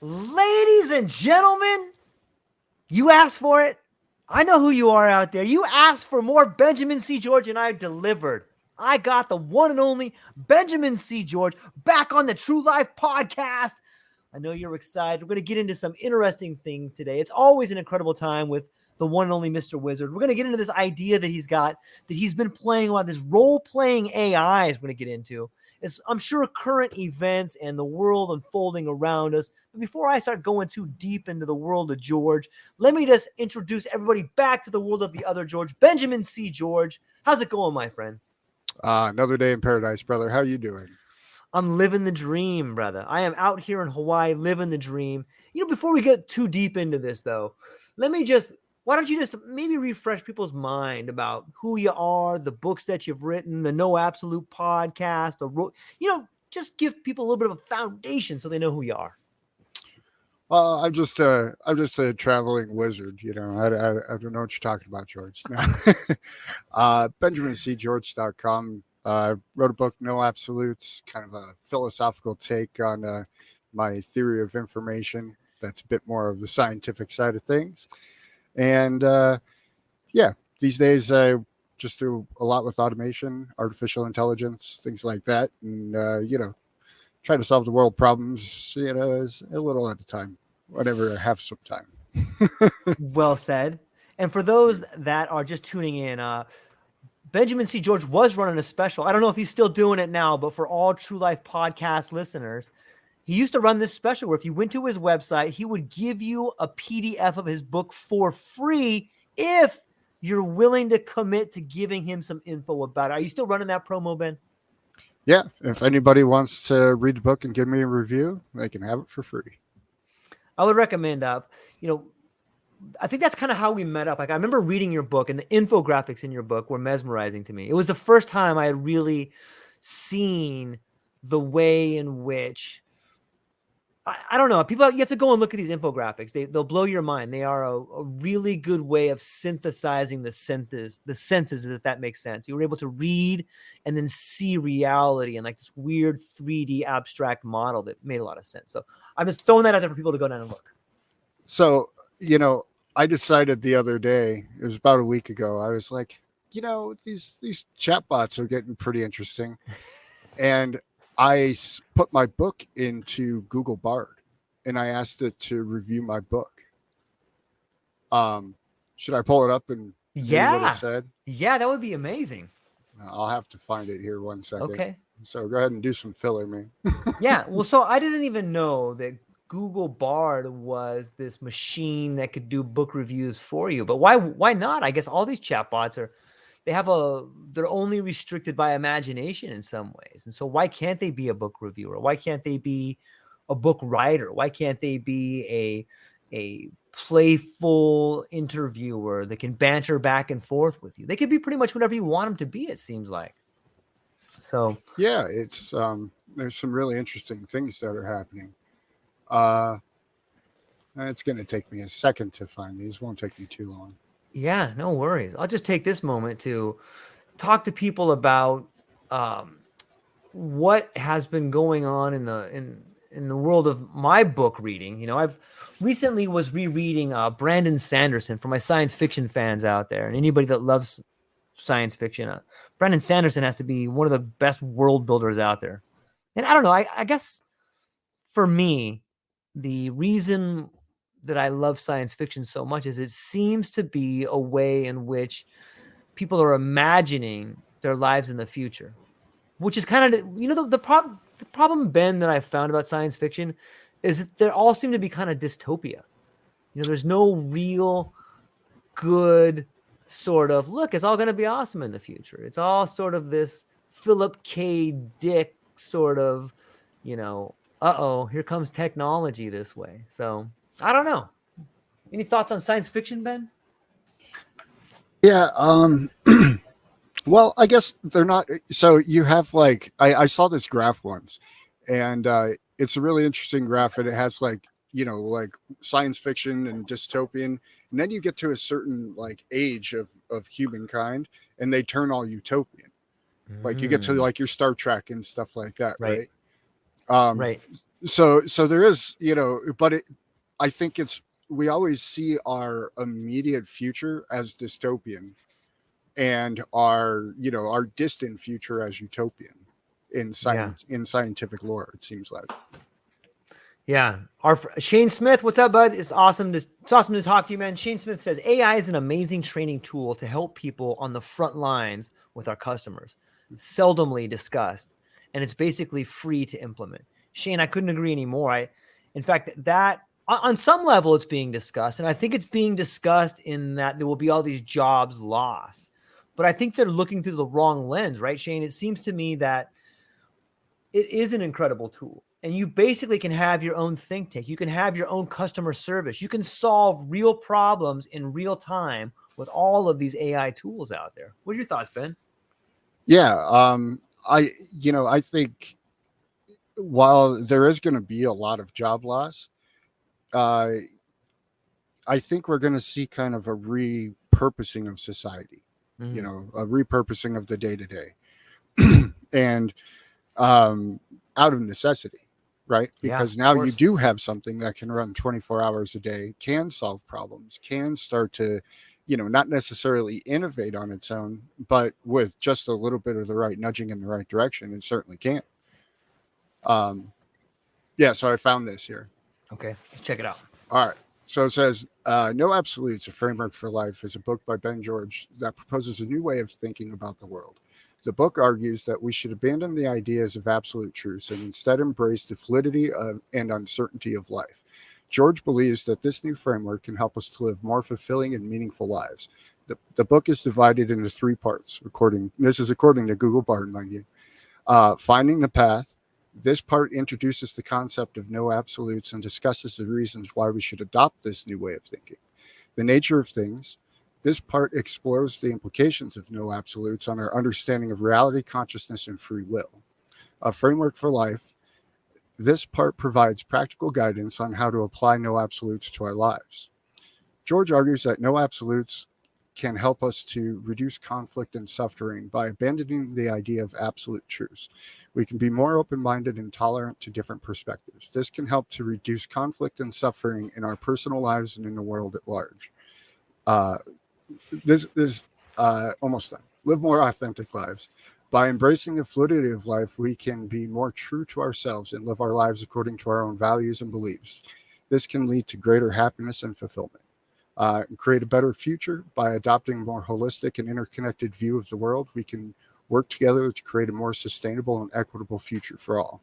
Ladies and gentlemen, you asked for it. I know who you are out there. You asked for more Benjamin C. George, and I delivered. I got the one and only Benjamin C. George back on the True Life Podcast. I know you're excited. We're going to get into some interesting things today. It's always an incredible time with the one and only Mr. Wizard. We're going to get into this idea that he's got, that he's been playing on, this role-playing AIs we're going to get into. It's, I'm sure, current events and the world unfolding around us. But before I start going too deep into the world of George, let me just introduce everybody back to the world of the other George, Benjamin C. George. How's it going, my friend? Another day in paradise, brother. How you doing? I'm living the dream, brother. I am out here in Hawaii living the dream. You know, before we get too deep into this, though, why don't you just maybe refresh people's mind about who you are, the books that you've written, the No Absolute podcast, just give people a little bit of a foundation so they know who you are. I'm just a traveling wizard. You know, I don't know what you're talking about, George. No. BenjaminCGeorge.com. Wrote a book, No Absolutes, kind of a philosophical take on my theory of information. That's a bit more of the scientific side of things. And yeah, these days I just do a lot with automation, artificial intelligence, things like that. And, try to solve the world problems, is a little at a time, whenever I have some time. Well said. And for those that are just tuning in, Benjamin C. George was running a special. I don't know if he's still doing it now, but for all True Life Podcast listeners, he used to run this special where if you went to his website, he would give you a PDF of his book for free if you're willing to commit to giving him some info about it. Are you still running that promo, Ben? Yeah, if anybody wants to read the book and give me a review, they can have it for free. I would recommend, I think that's kind of how we met up. Like, I remember reading your book, and the infographics in your book were mesmerizing to me. It was the first time I had really seen the way in which, I don't know, people, you have to go and look at these infographics. They'll blow your mind. They are a really good way of synthesizing the senses, if that makes sense. You were able to read and then see reality in like this weird 3D abstract model that made a lot of sense. So I'm just throwing that out there for people to go down and look. So, I decided the other day, it was about a week ago, I was like, these chatbots are getting pretty interesting. And I put my book into Google Bard and I asked it to review my book. Should I pull it up and read what it said? Yeah, that would be amazing. I'll have to find it here one second. Okay. So go ahead and do some filler, man. Yeah. Well, so I didn't even know that Google Bard was this machine that could do book reviews for you. But why not? I guess all these chatbots they're only restricted by imagination in some ways. And so why can't they be a book reviewer? Why can't they be a book writer? Why can't they be a playful interviewer that can banter back and forth with you? They could be pretty much whatever you want them to be, it seems like. So yeah, it's there's some really interesting things that are happening. It's going to take me a second to find these. Won't take me too long. Yeah, no worries. I'll just take this moment to talk to people about what has been going on in the world of my book reading. I've recently was rereading Brandon Sanderson for my science fiction fans out there, and anybody that loves science fiction. Brandon Sanderson has to be one of the best world builders out there. And I don't know, I guess for me, the reason that I love science fiction so much is it seems to be a way in which people are imagining their lives in the future, which is kind of, the problem, Ben, that I found about science fiction is that they all seem to be kind of dystopia. There's no real good sort of, look, it's all going to be awesome in the future. It's all sort of this Philip K. Dick sort of, here comes technology this way. So I don't know. Any thoughts on science fiction, Ben? Yeah. Well, I guess they're not. So you have I saw this graph once, and it's a really interesting graph, and it has like science fiction and dystopian, and then you get to a certain age of humankind, and they turn all utopian. Like you get to your Star Trek and stuff like that, right? Right. So there is, but I think we always see our immediate future as dystopian, and our distant future as utopian Yeah. in scientific lore. It seems like. Yeah. Shane Smith, what's up, bud? It's awesome to talk to you, man. Shane Smith says AI is an amazing training tool to help people on the front lines with our customers. Seldomly discussed, and it's basically free to implement. Shane, I couldn't agree anymore. In fact, that on some level it's being discussed, and I think it's being discussed in that there will be all these jobs lost. But I think they're looking through the wrong lens, right, Shane? It seems to me that it is an incredible tool. And you basically can have your own think tank. You can have your own customer service. You can solve real problems in real time with all of these AI tools out there. What are your thoughts, Ben? Yeah, I think while there is going to be a lot of job loss, uh, I think we're going to see kind of a repurposing of society. Mm, A repurposing of the day to day, and um, out of necessity, right? yeah, Because of now you course. do have something that can run 24 hours a day, can solve problems, can start to, not necessarily innovate on its own, but with just a little bit of the right nudging in the right direction, it certainly can. Um, yeah, so I found this here. Okay, let's check it out. All right. So it says, No Absolutes, A Framework for Life is a book by Ben George that proposes a new way of thinking about the world. The book argues that we should abandon the ideas of absolute truths and instead embrace the fluidity and uncertainty of life. George believes that this new framework can help us to live more fulfilling and meaningful lives. The book is divided into three parts. This is according to Google Bard, mind you. Finding the Path. This part introduces the concept of no absolutes and discusses the reasons why we should adopt this new way of thinking. The Nature of Things. This part explores the implications of no absolutes on our understanding of reality, consciousness, and free will. A Framework for Life. This part provides practical guidance on how to apply no absolutes to our lives. George argues that no absolutes can help us to reduce conflict and suffering by abandoning the idea of absolute truths. We can be more open minded and tolerant to different perspectives. This can help to reduce conflict and suffering in our personal lives and in the world at large. Uh, this is almost done. Live more authentic lives. By embracing the fluidity of life, we can be more true to ourselves and live our lives according to our own values and beliefs. This can lead to greater happiness and fulfillment. Create a better future by adopting a more holistic and interconnected view of the world. We can work together to create a more sustainable and equitable future for all.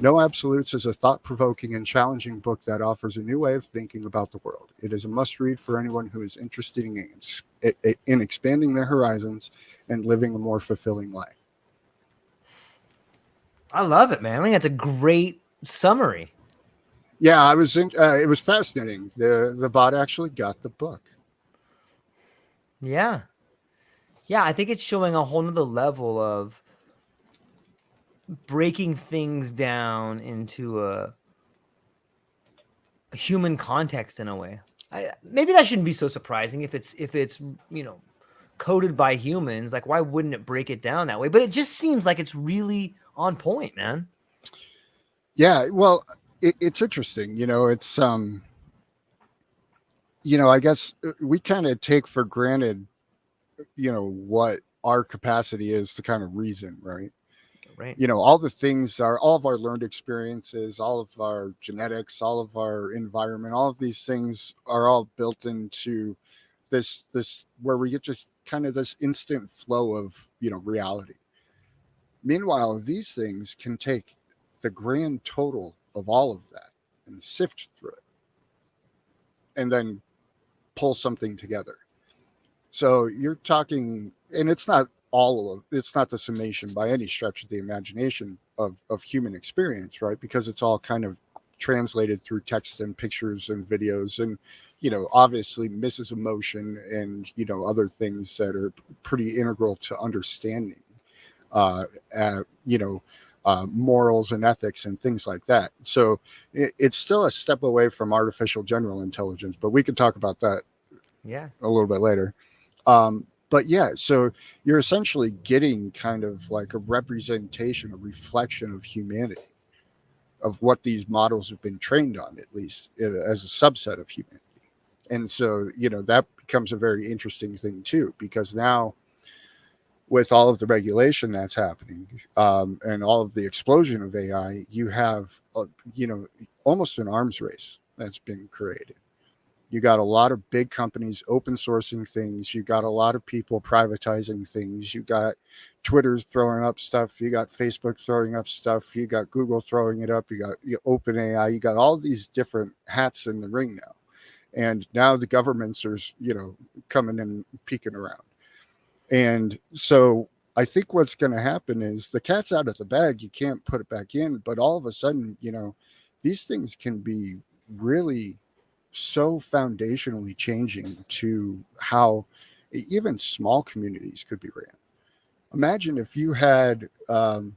No Absolutes is a thought provoking and challenging book that offers a new way of thinking about the world. It is a must read for anyone who is interested in expanding their horizons and living a more fulfilling life. I love it, man. I think that's a great summary. Yeah, it was fascinating. The bot actually got the book. Yeah. Yeah, I think it's showing a whole nother level of breaking things down into a human context in a way. Maybe that shouldn't be so surprising if it's coded by humans. Like, why wouldn't it break it down that way? But it just seems like it's really on point, man. Yeah, well, it's interesting. I guess we kind of take for granted, what our capacity is to kind of reason, right? Right. All of our learned experiences, all of our genetics, all of our environment, all of these things are all built into this where we get just kind of this instant flow of, reality. Meanwhile, these things can take the grand total of all of that and sift through it and then pull something together. So you're talking, and it's not the summation by any stretch of the imagination of human experience, right? Because it's all kind of translated through text and pictures and videos and, obviously misses emotion and, other things that are pretty integral to understanding, uh, uh, you know, morals and ethics and things like that. So it's still a step away from artificial general intelligence, but we can talk about that Yeah. a little bit later. But yeah, so you're essentially getting kind of like a representation, a reflection of humanity. of what these models have been trained on, at least as a subset of humanity. And so, that becomes a very interesting thing too, because now with all of the regulation that's happening, and all of the explosion of AI, you have, almost an arms race that's been created. You got a lot of big companies open sourcing things. You got a lot of people privatizing things. You got Twitter's throwing up stuff. You got Facebook throwing up stuff. You got Google throwing it up. You got OpenAI. You got all these different hats in the ring now. And now the governments are, coming and peeking around. And so I think what's going to happen is the cat's out of the bag. You can't put it back in. But all of a sudden, these things can be really so foundationally changing to how even small communities could be ran. Imagine if you had one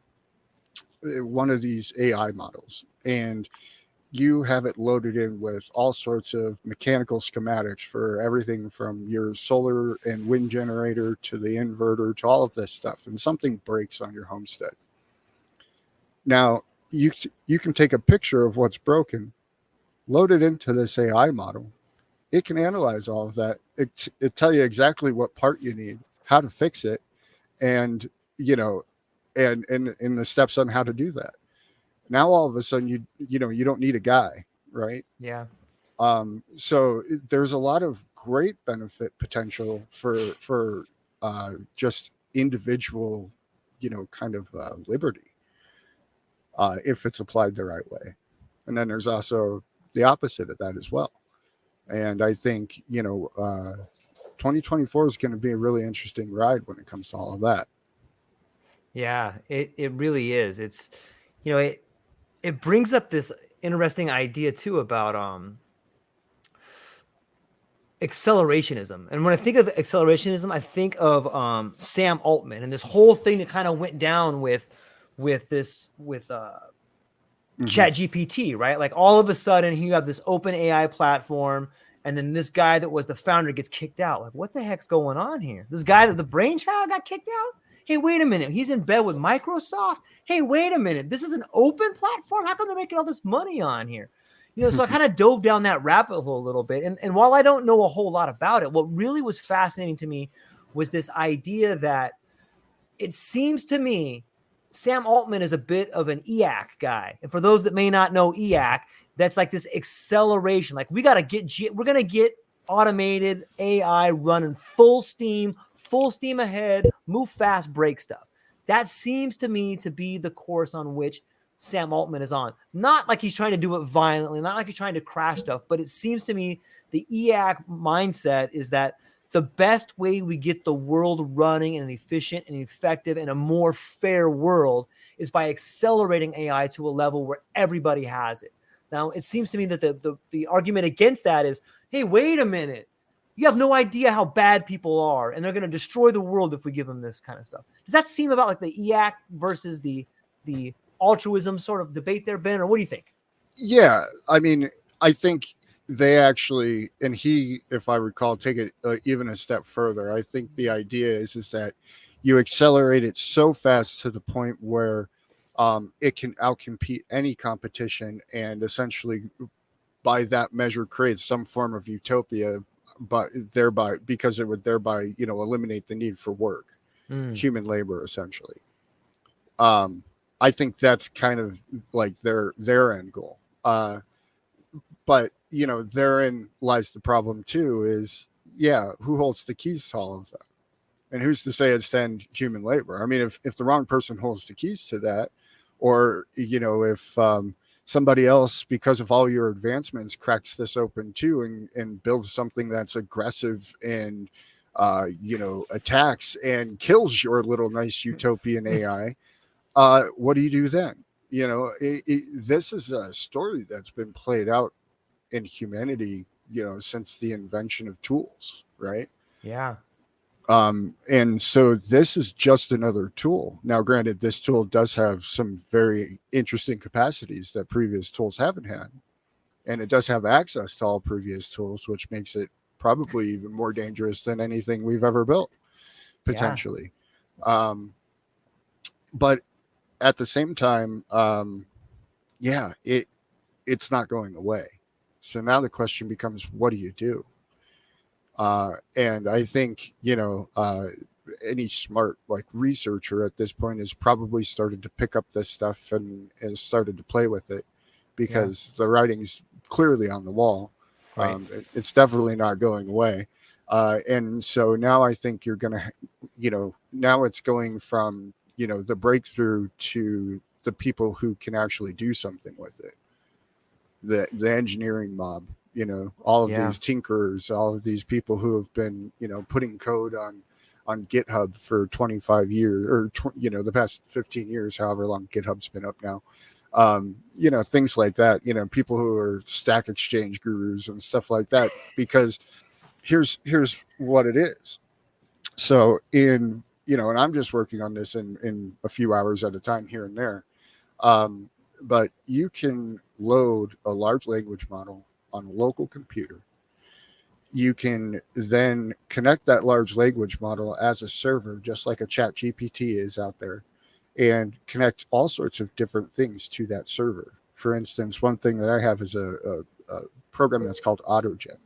of these AI models and you have it loaded in with all sorts of mechanical schematics for everything from your solar and wind generator to the inverter to all of this stuff, and something breaks on your homestead. Now, you can take a picture of what's broken, load it into this AI model. It can analyze all of that. It tell you exactly what part you need, how to fix it, and and the steps on how to do that. Now all of a sudden you don't need a guy, right? Yeah. So there's a lot of great benefit potential for just individual, kind of liberty, if it's applied the right way. And then there's also the opposite of that as well. And I think 2024 is going to be a really interesting ride when it comes to all of that. Yeah, it really is. It's, it brings up this interesting idea too about accelerationism. And when I think of accelerationism, I think of Sam Altman and this whole thing that kind of went down with Chat GPT, right? Like all of a sudden you have this open AI platform, and then this guy that was the founder gets kicked out. Like, what the heck's going on here? This guy that the brainchild got kicked out? Hey, wait a minute. He's in bed with Microsoft. Hey, wait a minute. This is an open platform. How come they're making all this money on here? So I kind of dove down that rabbit hole a little bit. And while I don't know a whole lot about it, what really was fascinating to me was this idea that it seems to me Sam Altman is a bit of an EAC guy. And for those that may not know EAC, that's like this acceleration. Like we're going to get automated AI running full steam ahead, move fast, break stuff. That seems to me to be the course on which Sam Altman is on. Not like he's trying to do it violently, not like he's trying to crash stuff, but it seems to me the EAC mindset is that the best way we get the world running in an efficient and effective and a more fair world is by accelerating AI to a level where everybody has it. Now, it seems to me that the argument against that is, hey, wait a minute. You have no idea how bad people are, and they're going to destroy the world if we give them this kind of stuff. Does that seem about like the EAC versus the altruism sort of debate there, Ben, or what do you think? Yeah, I mean, I think they actually, and he, if I recall, take it even a step further. I think the idea is that you accelerate it so fast to the point where it can outcompete any competition, and essentially, by that measure, create some form of utopia. But thereby, because it would thereby, eliminate the need for work, human labor, essentially. I think that's kind of like their end goal. But therein lies the problem too. Is who holds the keys to all of that, and who's to say it's end human labor? I mean, if the wrong person holds the keys to that, or if somebody else, because of all your advancements, cracks this open too, and builds something that's aggressive and attacks and kills your little nice utopian AI, what do you do then? This is a story that's been played out in humanity, since the invention of tools, right? Yeah. And so this is just another tool. Now, granted, this tool does have some very interesting capacities that previous tools haven't had, and it does have access to all previous tools, which makes it probably even more dangerous than anything we've ever built, potentially. Yeah. But at the same time, yeah, it's not going away. So now the question becomes, what do you do? And I think, any smart like researcher at this point has probably started to pick up this stuff and started to play with it, Yeah. because the writing's clearly on the wall. Right. It's definitely not going away. And so now I think you're going to, now it's going from, the breakthrough to the people who can actually do something with it, the engineering mob, all of Yeah. these tinkerers, all of these people who have been, putting code on GitHub for 25 years, or the past 15 years, however long GitHub's been up now. Things like that, people who are Stack Exchange gurus and stuff like that, because here's what it is. So and I'm just working on this in a few hours at a time here and there. um, but you can load a large language model on a local computer. You can then connect that large language model as a server, just like a chat GPT is out there, and connect all sorts of different things to that server. For instance, one thing that I have is a program that's called AutoGen.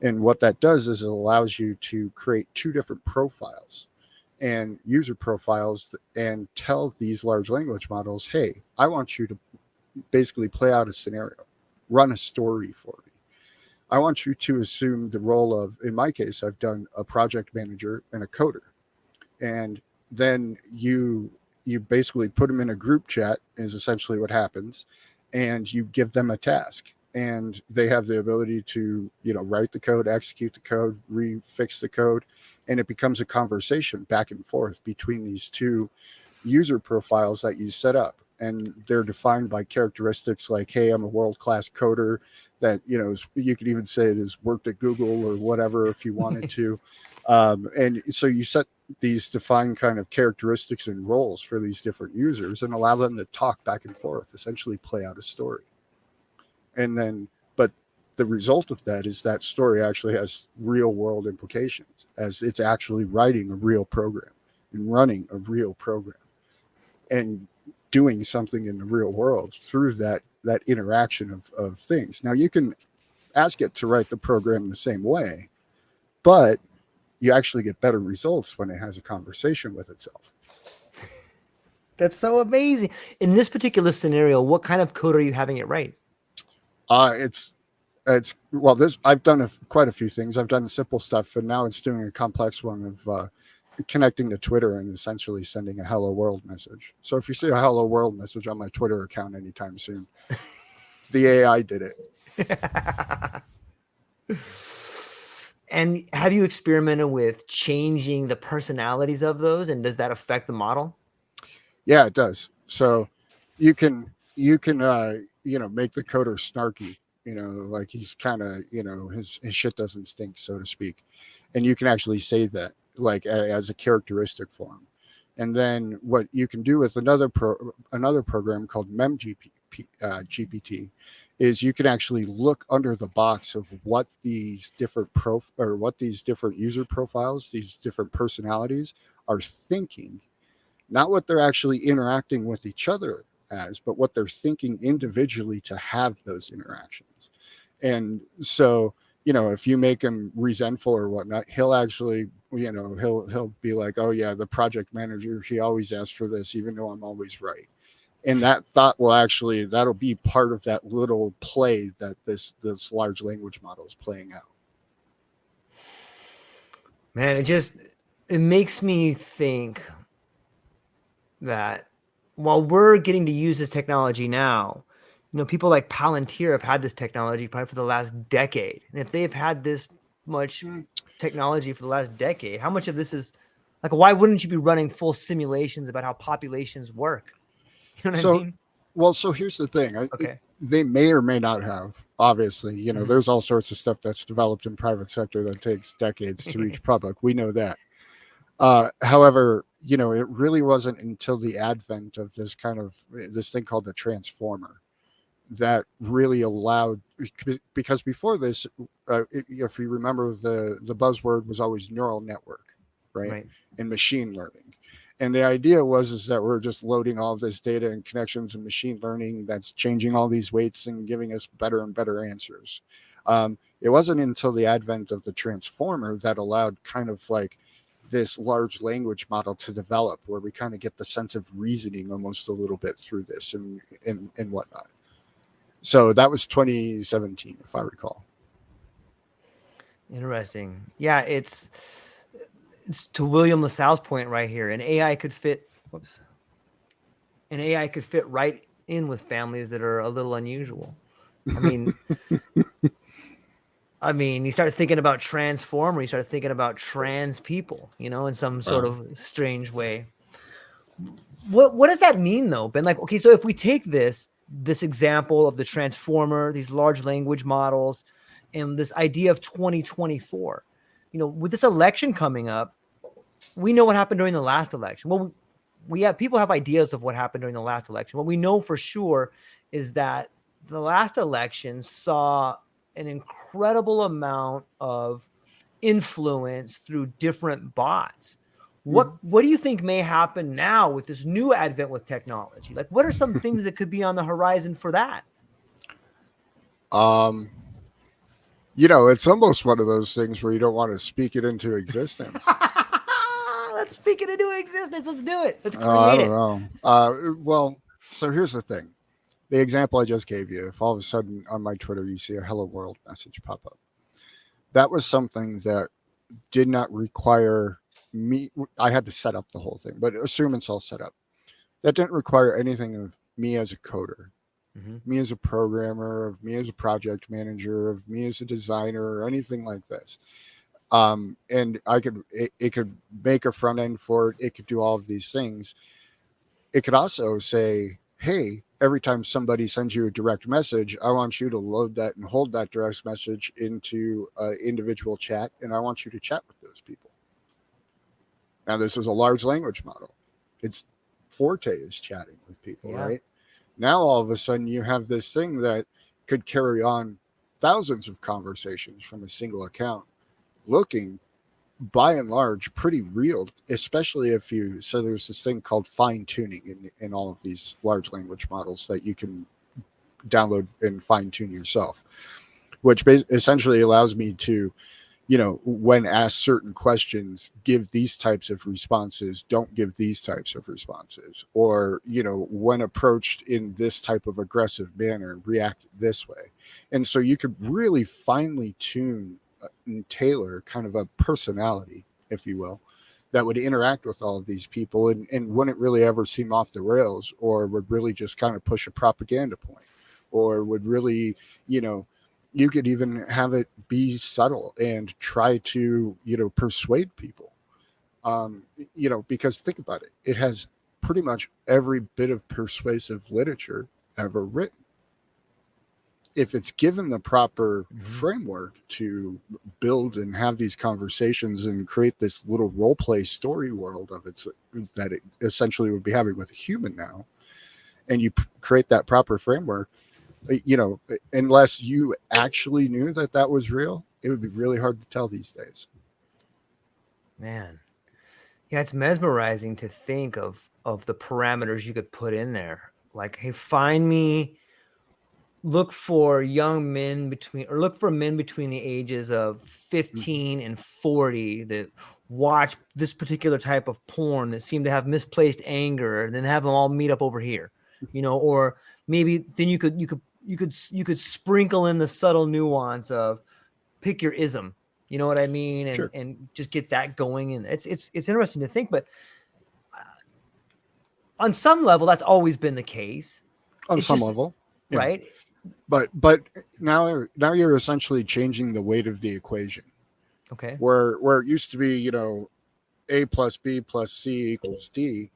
And what that does is it allows you to create two different profiles and user profiles, and tell these large language models, hey, I want you to basically play out a scenario, run a story for me. I want you to assume the role of, in my case, I've done a project manager and a coder. And then you basically put them in a group chat is essentially what happens, and you give them a task, and they have the ability to write the code, execute the code, refix the code, and it becomes a conversation back and forth between these two user profiles that you set up. And they're defined by characteristics like, hey, I'm a world class coder that, you could even say it has worked at Google or whatever if you wanted to. And so you set these defined kind of characteristics and roles for these different users and allow them to talk back and forth, essentially play out a story. And then, but the result of that is that story actually has real world implications, as it's actually writing a real program and running a real program and doing something in the real world through that interaction of things. Now you can ask it to write the program the same way, but you actually get better results when it has a conversation with itself. That's so amazing. In this particular scenario, what kind of code are you having it write? It's well, this I've done quite a few things. I've done the simple stuff, and now it's doing a complex one of connecting to Twitter and essentially sending a "Hello World" message. So if you see a "Hello World" message on my Twitter account anytime soon, the AI did it. And have you experimented with changing the personalities of those? And does that affect the model? Yeah, it does. So you can make the coder snarky, like he's kind of, his shit doesn't stink, so to speak. And you can actually say that like as a characteristic for him. And then what you can do with another program called GPT is you can actually look under the box of what these different what these different user profiles, these different personalities are thinking, not what they're actually interacting with each other as, but what they're thinking individually to have those interactions. And so, if you make him resentful or whatnot, he'll actually, he'll be like, oh yeah, the project manager, he always asks for this, even though I'm always right. And that thought that'll be part of that little play that this large language model is playing out. Man, it makes me think that while we're getting to use this technology now, people like Palantir have had this technology probably for the last decade. And if they've had this much technology for the last decade, how much of this is like, why wouldn't you be running full simulations about how populations work? You know what I So, mean? well, so here's the thing. Okay. They may or may not have. Obviously, Mhm. there's all sorts of stuff that's developed in private sector that takes decades to reach public. We know that. However, it really wasn't until the advent of this thing called the transformer that really allowed, because before this, if you remember, the buzzword was always neural network, right, Right. and machine learning. And the idea is that we're just loading all of this data and connections and machine learning that's changing all these weights and giving us better and better answers. It wasn't until the advent of the transformer that allowed kind of like this large language model to develop, where we kind of get the sense of reasoning almost a little bit through this and whatnot. So that was 2017, if I recall. Interesting. Yeah, it's to William LaSalle's point right here. An AI could fit. Whoops. An AI could fit right in with families that are a little unusual. I mean, you start thinking about transformer, you start thinking about trans people, in some sort of strange way. What does that mean though, Ben? Like, okay, so if we take this example of the transformer, these large language models, and this idea of 2024, with this election coming up, we know what happened during the last election. Well, people have ideas of what happened during the last election. What we know for sure is that the last election saw an incredible amount of influence through different bots. What do you think may happen now with this new advent with technology? Like, what are some things that could be on the horizon for that? It's almost one of those things where you don't want to speak it into existence. Let's speak it into existence. Let's do it. Let's create I don't know. Well, so here's the thing. The example I just gave you, if all of a sudden on my Twitter you see a hello world message pop up, that was something that did not require me. I had to set up the whole thing, but assume it's all set up. That didn't require anything of me as a coder, me as a programmer, of me as a project manager, of me as a designer, or anything like this. And it could make a front end for it. It could do all of these things. It could also say, hey, every time somebody sends you a direct message, I want you to load that and hold that direct message into an individual chat, and I want you to chat with those people. Now, this is a large language model. Its forte is chatting with people, right? Now, all of a sudden, you have this thing that could carry on thousands of conversations from a single account, looking by and large pretty real, especially if so there's this thing called fine tuning in all of these large language models that you can download and fine tune yourself, which essentially allows me to, when asked certain questions, give these types of responses, don't give these types of responses, or, when approached in this type of aggressive manner, react this way. And so you could really finely tune and tailor kind of a personality, if you will, that would interact with all of these people and wouldn't really ever seem off the rails, or would really just kind of push a propaganda point, or would really, you could even have it be subtle and try to, persuade people. Because think about it, it has pretty much every bit of persuasive literature ever written. If it's given the proper framework to build and have these conversations and create this little role play story world of it that it essentially would be having with a human now, and you create that proper framework, unless you actually knew that was real, it would be really hard to tell these days. Man. Yeah, it's mesmerizing to think of the parameters you could put in there. Like, hey, look for men between the ages of 15 and 40 that watch this particular type of porn that seem to have misplaced anger, and then have them all meet up over here, or maybe then you could sprinkle in the subtle nuance of pick your ism, you know what I mean? And, Sure. and just get that going. And it's interesting to think, but on some level, that's always been the case. On some level. Yeah. Right. But now you're essentially changing the weight of the equation. Okay. Where it used to be, A plus B plus C equals D.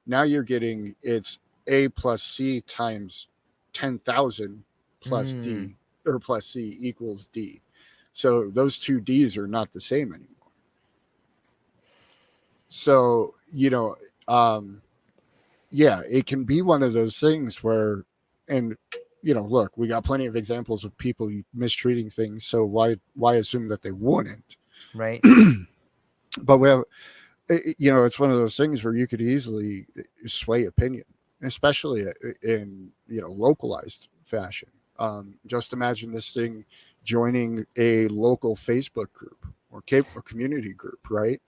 Now you're getting it's A plus C times 10,000 plus D, or plus C equals D. So those two D's are not the same anymore. So, it can be one of those things where, and look, we got plenty of examples of people mistreating things. So why assume that they wouldn't? Right. But we have, it's one of those things where you could easily sway opinion, especially in localized fashion. Just imagine this thing joining a local Facebook group or community group, right?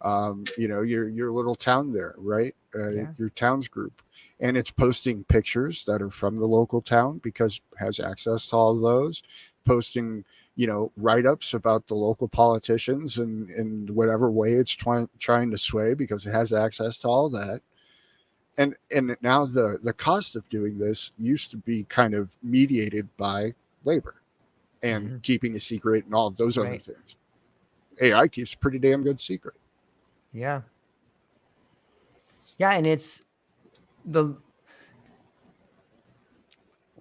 Your little town there, right? Yeah. Your town's group, and it's posting pictures that are from the local town because it has access to all of those, posting write-ups about the local politicians and in whatever way it's trying to sway because it has access to all that. And now the cost of doing this used to be kind of mediated by labor and Hmm. keeping a secret and all of those other Right. things. AI keeps a pretty damn good secret. Yeah. Yeah. And it's the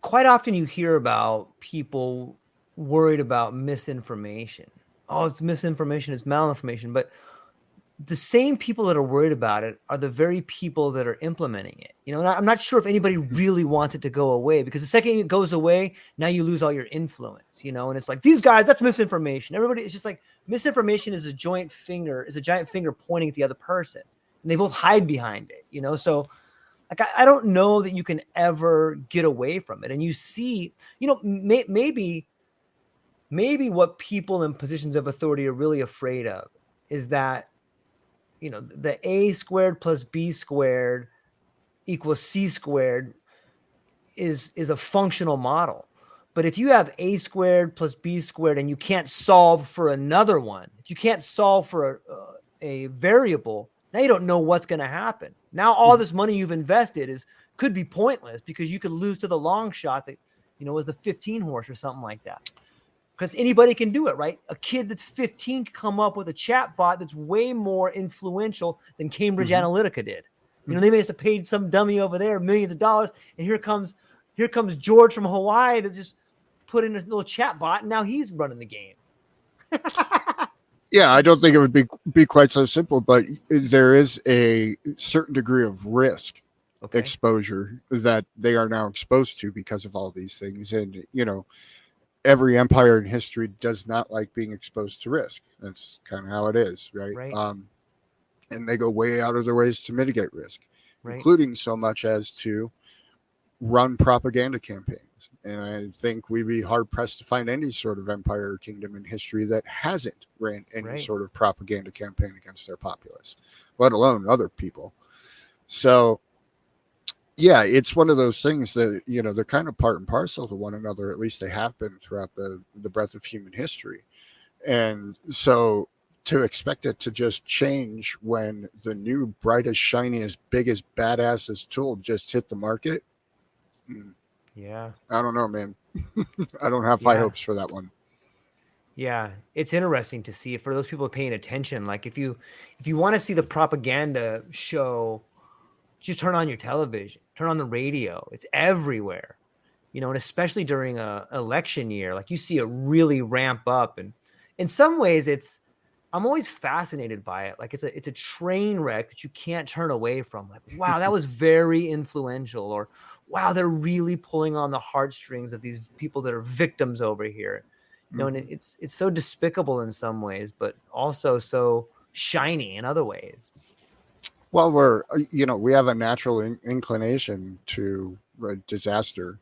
quite often you hear about people worried about misinformation. Oh, it's misinformation, it's malinformation. But the same people that are worried about it are the very people that are implementing it. And I'm not sure if anybody really wants it to go away, because the second it goes away, now you lose all your influence, and it's like, these guys, that's misinformation. Everybody, it's just like misinformation is a giant finger pointing at the other person, and they both hide behind it, so like, I don't know that you can ever get away from it. And you see, maybe what people in positions of authority are really afraid of is that, the A squared plus B squared equals C squared is a functional model. But if you have A squared plus B squared and you can't solve for another one, if you can't solve for a variable, now you don't know what's going to happen. Now all this money you've invested could be pointless because you could lose to the long shot that was the 15 horse or something like that. Because anybody can do it, right? A kid that's 15 can come up with a chat bot that's way more influential than Cambridge Mm-hmm. Analytica did. They may have paid some dummy over there millions of dollars, and here comes George from Hawaii that just put in a little chat bot, and now he's running the game. Yeah, I don't think it would be quite so simple, but there is a certain degree of risk exposure that they are now exposed to because of all these things. And every empire in history does not like being exposed to risk. That's kind of how it is, right? Right. And they go way out of their ways to mitigate risk, Right. including so much as to run propaganda campaigns. And I think we'd be hard pressed to find any sort of empire or kingdom in history that hasn't ran any sort of propaganda campaign against their populace, let alone other people. So, yeah, it's one of those things that, they're kind of part and parcel to one another. At least they have been throughout the breadth of human history. And so to expect it to just change when the new, brightest, shiniest, biggest, badassest tool just hit the market, Yeah. I don't know, man. I don't have high hopes for that one. Yeah, it's interesting to see for those people paying attention. Like if you want to see the propaganda show, just turn on your television, turn on the radio. It's everywhere, and especially during a election year, like you see it really ramp up. And in some ways, I'm always fascinated by it. Like it's a train wreck that you can't turn away from. Like, wow, that was very influential, or wow, they're really pulling on the heartstrings of these people that are victims over here. And it's so despicable in some ways, but also so shiny in other ways. Well, we have a natural inclination to disaster,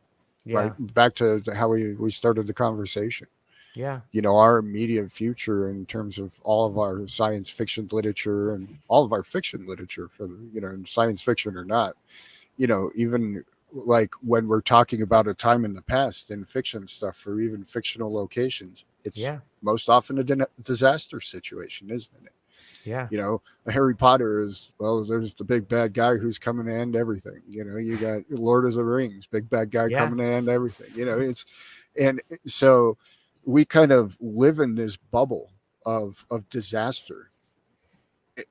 right? Yeah. Back to how we started the conversation. Yeah. Our immediate future in terms of all of our science fiction literature and all of our fiction literature, for science fiction or not, even like when we're talking about a time in the past in fiction stuff or even fictional locations, it's most often a disaster situation, isn't it? Yeah. Harry Potter is, well, there's the big bad guy who's coming to end everything. You got Lord of the Rings, big bad guy coming to end everything. And so we kind of live in this bubble of disaster.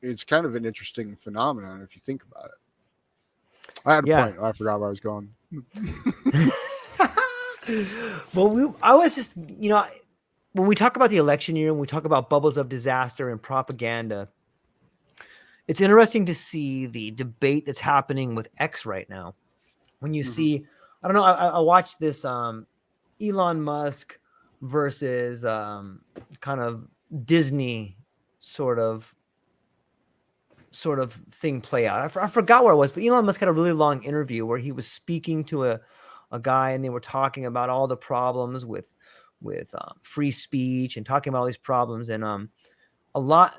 It's kind of an interesting phenomenon if you think about it. I had a point. I forgot where I was going. Well, I was just, when we talk about the election year and we talk about bubbles of disaster and propaganda, it's interesting to see the debate that's happening with X right now. When you see, I don't know, I watched this Elon Musk versus kind of Disney sort of sort of thing play out. I forgot where it was, but Elon Musk had a really long interview where he was speaking to a guy, and they were talking about all the problems with free speech and talking about all these problems. And a lot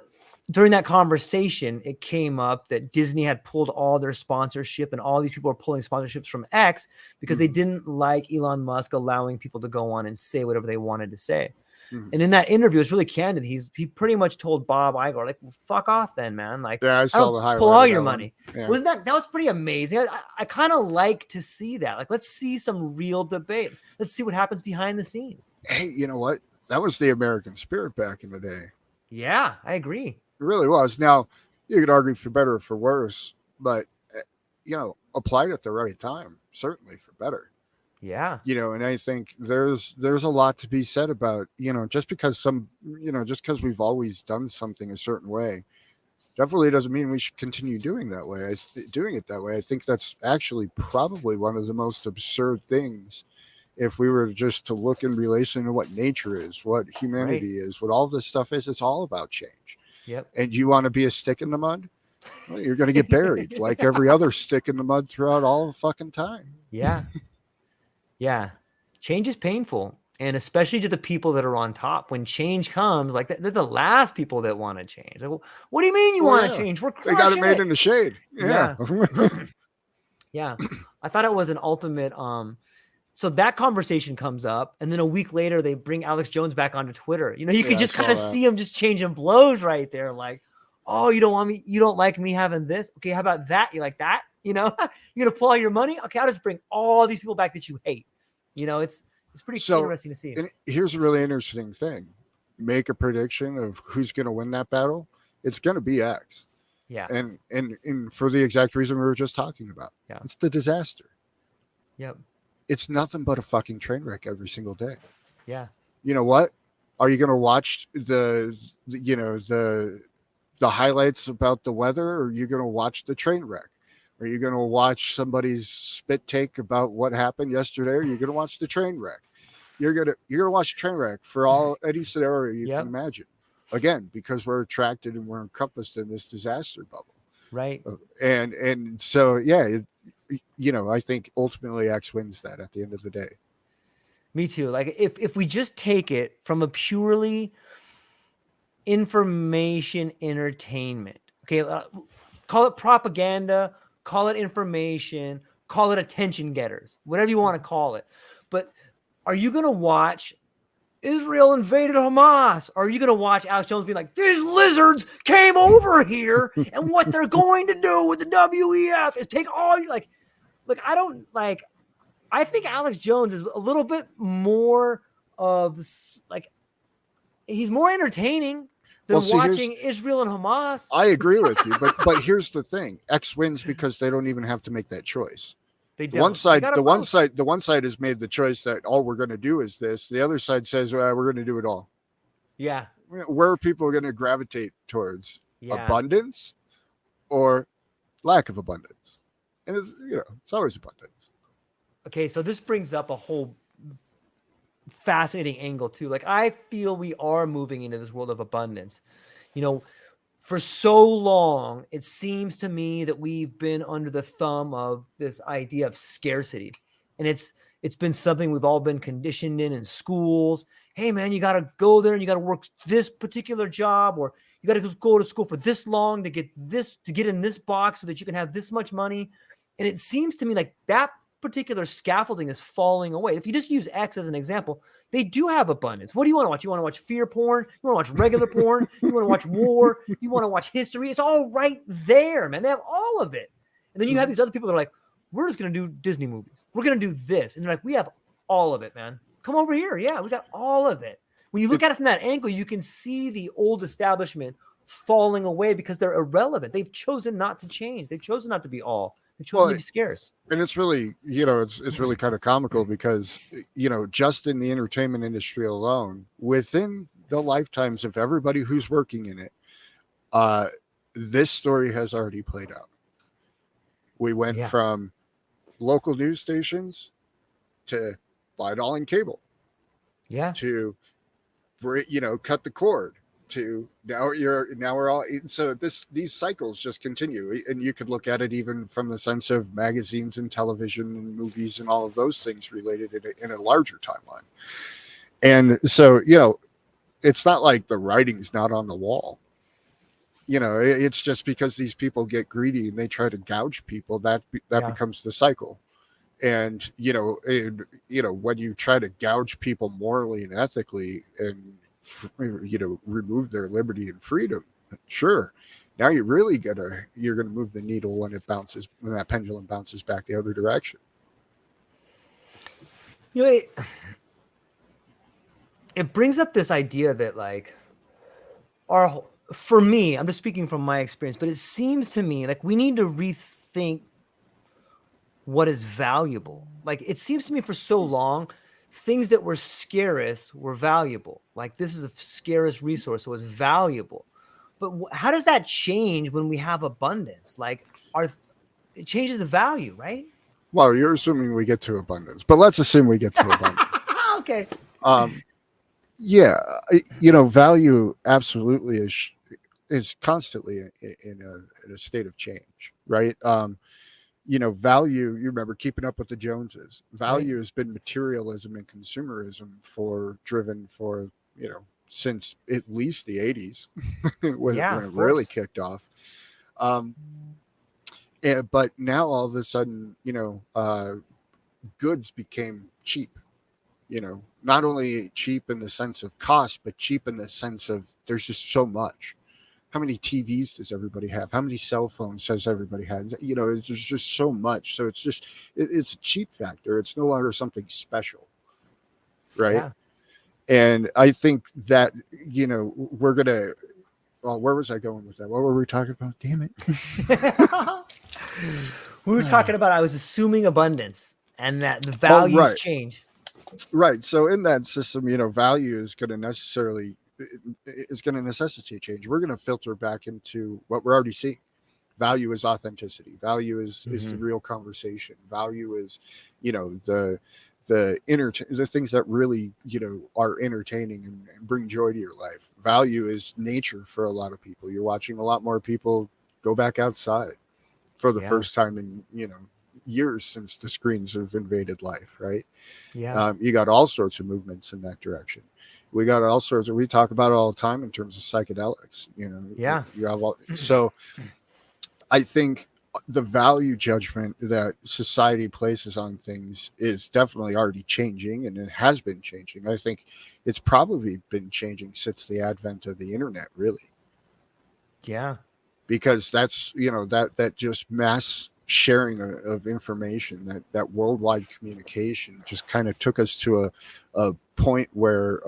during that conversation, it came up that Disney had pulled all their sponsorship, and all these people were pulling sponsorships from X because they didn't like Elon Musk allowing people to go on and say whatever they wanted to say. And in that interview, it's really candid. He pretty much told Bob Iger, like, well, fuck off then, man. Like, Yeah, I saw the highlight. Pull all your money. Yeah. Wasn't that was pretty amazing? I kind of like to see that. Like, let's see some real debate. Let's see what happens behind the scenes. Hey, you know what? That was the American spirit back in the day. Yeah, I agree. It really was. Now, you could argue for better or for worse, but, applied at the right time, certainly for better. Yeah. And I think there's a lot to be said about, just because we've always done something a certain way, definitely doesn't mean we should continue doing that way. Doing it that way. I think that's actually probably one of the most absurd things. If we were just to look in relation to what nature is, what humanity is, what all this stuff is, it's all about change. Yep. And you want to be a stick in the mud? Well, you're going to get buried like every other stick in the mud throughout all the fucking time. Yeah. Yeah. Change is painful. And especially to the people that are on top. When change comes, like they're the last people that want to change. Like, what do you mean you want to change? We're crushing They got it made in the shade. Yeah. Yeah. I thought it was an ultimate. So that conversation comes up, and then a week later they bring Alex Jones back onto Twitter. You could just kind of see him just changing blows right there. Like, oh, you don't like me having this. Okay, how about that? You like that? You're gonna pull all your money. Okay, I'll just bring all these people back that you hate. It's pretty interesting to see. And here's a really interesting thing. Make a prediction of who's going to win that battle. It's going to be X. Yeah. And for the exact reason we were just talking about. Yeah. It's the disaster. Yep. It's nothing but a fucking train wreck every single day. Yeah. You know what? Are you going to watch the highlights about the weather, or are you going to watch the train wreck? Are you going to watch somebody's spit take about what happened yesterday? Or are you going to watch the train wreck? You're going to watch a train wreck for any scenario you can imagine. Again, because we're attracted and we're encompassed in this disaster bubble. Right. And so, yeah, I think ultimately X wins that at the end of the day. Me too. Like if we just take it from a purely information entertainment, okay, call it propaganda, call it information, call it attention getters, whatever you want to call it. But are you going to watch Israel invaded Hamas? Or are you going to watch Alex Jones be like, these lizards came over here and what they're going to do with the WEF is take all you like, I think Alex Jones is a little bit more of like, he's more entertaining than watching Israel and Hamas. I agree with you, but here's the thing: X wins because they don't even have to make that choice. They don't. The one side has made the choice that all we're going to do is this. The other side says we're going to do it all. Yeah. Where are people going to gravitate towards? Yeah. Abundance or lack of abundance? And it's always abundance. Okay, so this brings up a whole fascinating angle too. Like, I feel we are moving into this world of abundance. For so long, it seems to me that we've been under the thumb of this idea of scarcity. And it's been something we've all been conditioned in schools. Hey man, you got to go there and you got to work this particular job, or you got to go to school for this long to get in this box so that you can have this much money. And it seems to me like that particular scaffolding is falling away. If you just use X as an example, they do have abundance. What do you want to watch? You want to watch fear porn? You want to watch regular porn? You want to watch war? You want to watch history? It's all right there, man. They have all of it. And then you have these other people that are like, we're just going to do Disney movies. We're going to do this. And they're like, we have all of it, man. Come over here. Yeah, we got all of it. When you look at it from that angle, you can see the old establishment falling away because they're irrelevant. They've chosen not to change. They've chosen not to be all. They've chosen to be scarce. And it's really, it's really kind of comical because, just in the entertainment industry alone, within the lifetimes of everybody who's working in it, this story has already played out. We went from local news stations to buy it all in cable. Yeah. To, cut the cord, to now we're all, so these cycles just continue, and you could look at it even from the sense of magazines and television and movies and all of those things related in a larger timeline. And so, it's not like the writing's not on the wall. It's just because these people get greedy and they try to gouge people, that Yeah. becomes the cycle. And when you try to gouge people morally and ethically, and remove their liberty and freedom, sure, now you're gonna move the needle when that pendulum bounces back the other direction. It brings up this idea that, like, for me, I'm just speaking from my experience, but it seems to me like we need to rethink what is valuable. Like, it seems to me for so long, things that were scarce were valuable. Like, this is a scarce resource, so it's valuable. But how does that change when we have abundance? Like, it changes the value, right? Well, you're assuming we get to abundance, but let's assume we get to abundance. Okay. Yeah, value absolutely is constantly in a state of change, right? Value, you remember Keeping Up with the Joneses. Value has been materialism and consumerism driven for, since at least the 80s when it really kicked off. But now all of a sudden, goods became cheap. Not only cheap in the sense of cost, but cheap in the sense of there's just so much. How many TVs does everybody have? How many cell phones does everybody have? There's just so much. So it's a cheap factor. It's no longer something special, right? Yeah. And I think that, we're going to, well, where was I going with that? What were we talking about? Damn it. We were talking about, I was assuming abundance and that the values change. Right. So in that system, value is going to necessitate change. We're going to filter back into what we're already seeing. Value is authenticity. Value is the real conversation. Value is, the things that really, are entertaining and bring joy to your life. Value is nature for a lot of people. You're watching a lot more people go back outside for the first time in, years since the screens have invaded life, right? Yeah. You got all sorts of movements in that direction. We got all sorts of, we talk about it all the time in terms of psychedelics, Yeah. You have so I think the value judgment that society places on things is definitely already changing, and it has been changing. I think it's probably been changing since the advent of the internet, really. Yeah. Because that's, that just mass sharing of information, that worldwide communication just kind of took us to a point where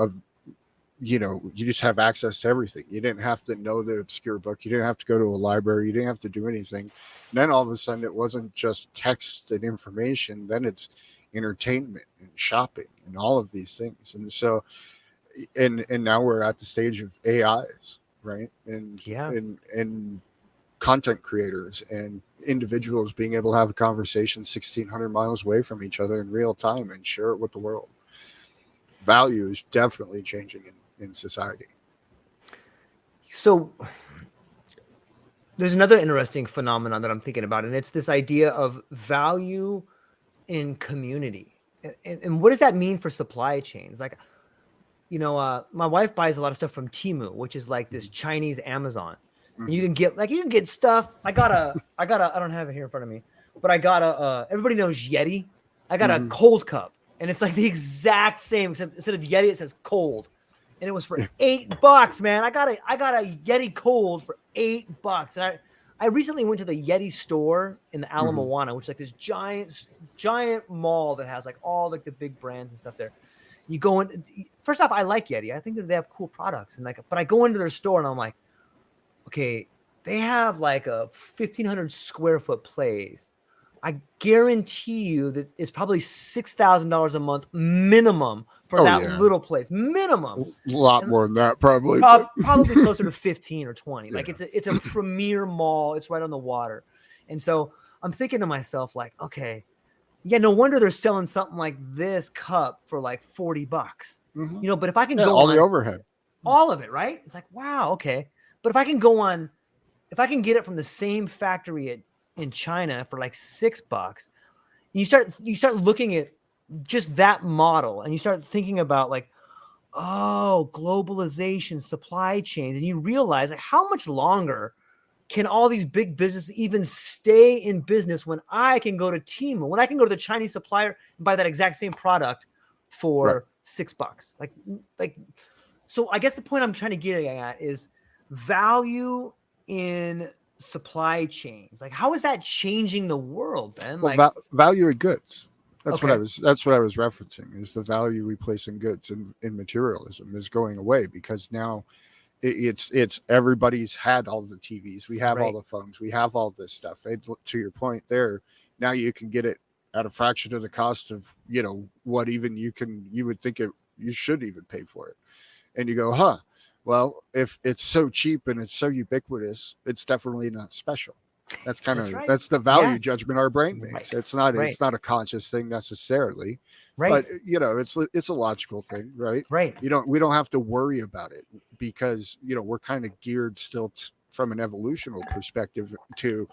you just have access to everything. You didn't have to know the obscure book. You didn't have to go to a library. You didn't have to do anything. And then all of a sudden it wasn't just text and information. Then it's entertainment and shopping and all of these things. And so, and now we're at the stage of AIs, right? And content creators and individuals being able to have a conversation 1,600 miles away from each other in real time and share it with the world. Value is definitely changing in society. So there's another interesting phenomenon that I'm thinking about, and it's this idea of value in community. And what does that mean for supply chains? Like, my wife buys a lot of stuff from Temu, which is like this Chinese Amazon. And you can get stuff. I don't have it here in front of me, but I got everybody knows Yeti. I got a cold cup, and it's like the exact same, except instead of Yeti, it says cold. And it was for $8, man. I got a Yeti cold for $8. And I recently went to the Yeti store in the Ala Moana, which is like this giant mall that has like all like the big brands and stuff there. You go in, first off, I like Yeti. I think that they have cool products, but I go into their store and I'm like, okay, they have like a 1,500 square foot place. I guarantee you that it's probably $6,000 a month minimum for little place. Minimum. A lot more than that, probably. Probably closer to 15 or 20. Like it's a premier mall. It's right on the water. And so I'm thinking to myself, like, okay, yeah, no wonder they're selling something like this cup for like $40. But if I can go all the overhead. all of it, right? It's like, wow, okay. But if I can get it from the same factory in China for like $6, you start looking at just that model, and you start thinking about like, oh, globalization, supply chains, and you realize like how much longer can all these big businesses even stay in business when I can go to Temu, when I can go to the Chinese supplier and buy that exact same product Right. for $6? Like, so I guess the point I'm trying to get at is value in supply chains. Like, how is that changing the world, Ben? Well, Like, value in goods. okay, That's what I was referencing. Is the value we place in goods and in materialism is going away because now it's everybody's had all the TVs, we have all right, the phones, we have all this stuff. To your point there, now you can get it at a fraction of the cost of what even you would think you should even pay for it, and you go, huh? Well, if it's so cheap and it's so ubiquitous, it's definitely not special. that's right. That's the Yeah, value judgment our brain right, makes. It's right, not a conscious thing necessarily, but right, it's a logical thing, right? right, We don't have to worry about it because we're kind of geared still from an evolutional perspective to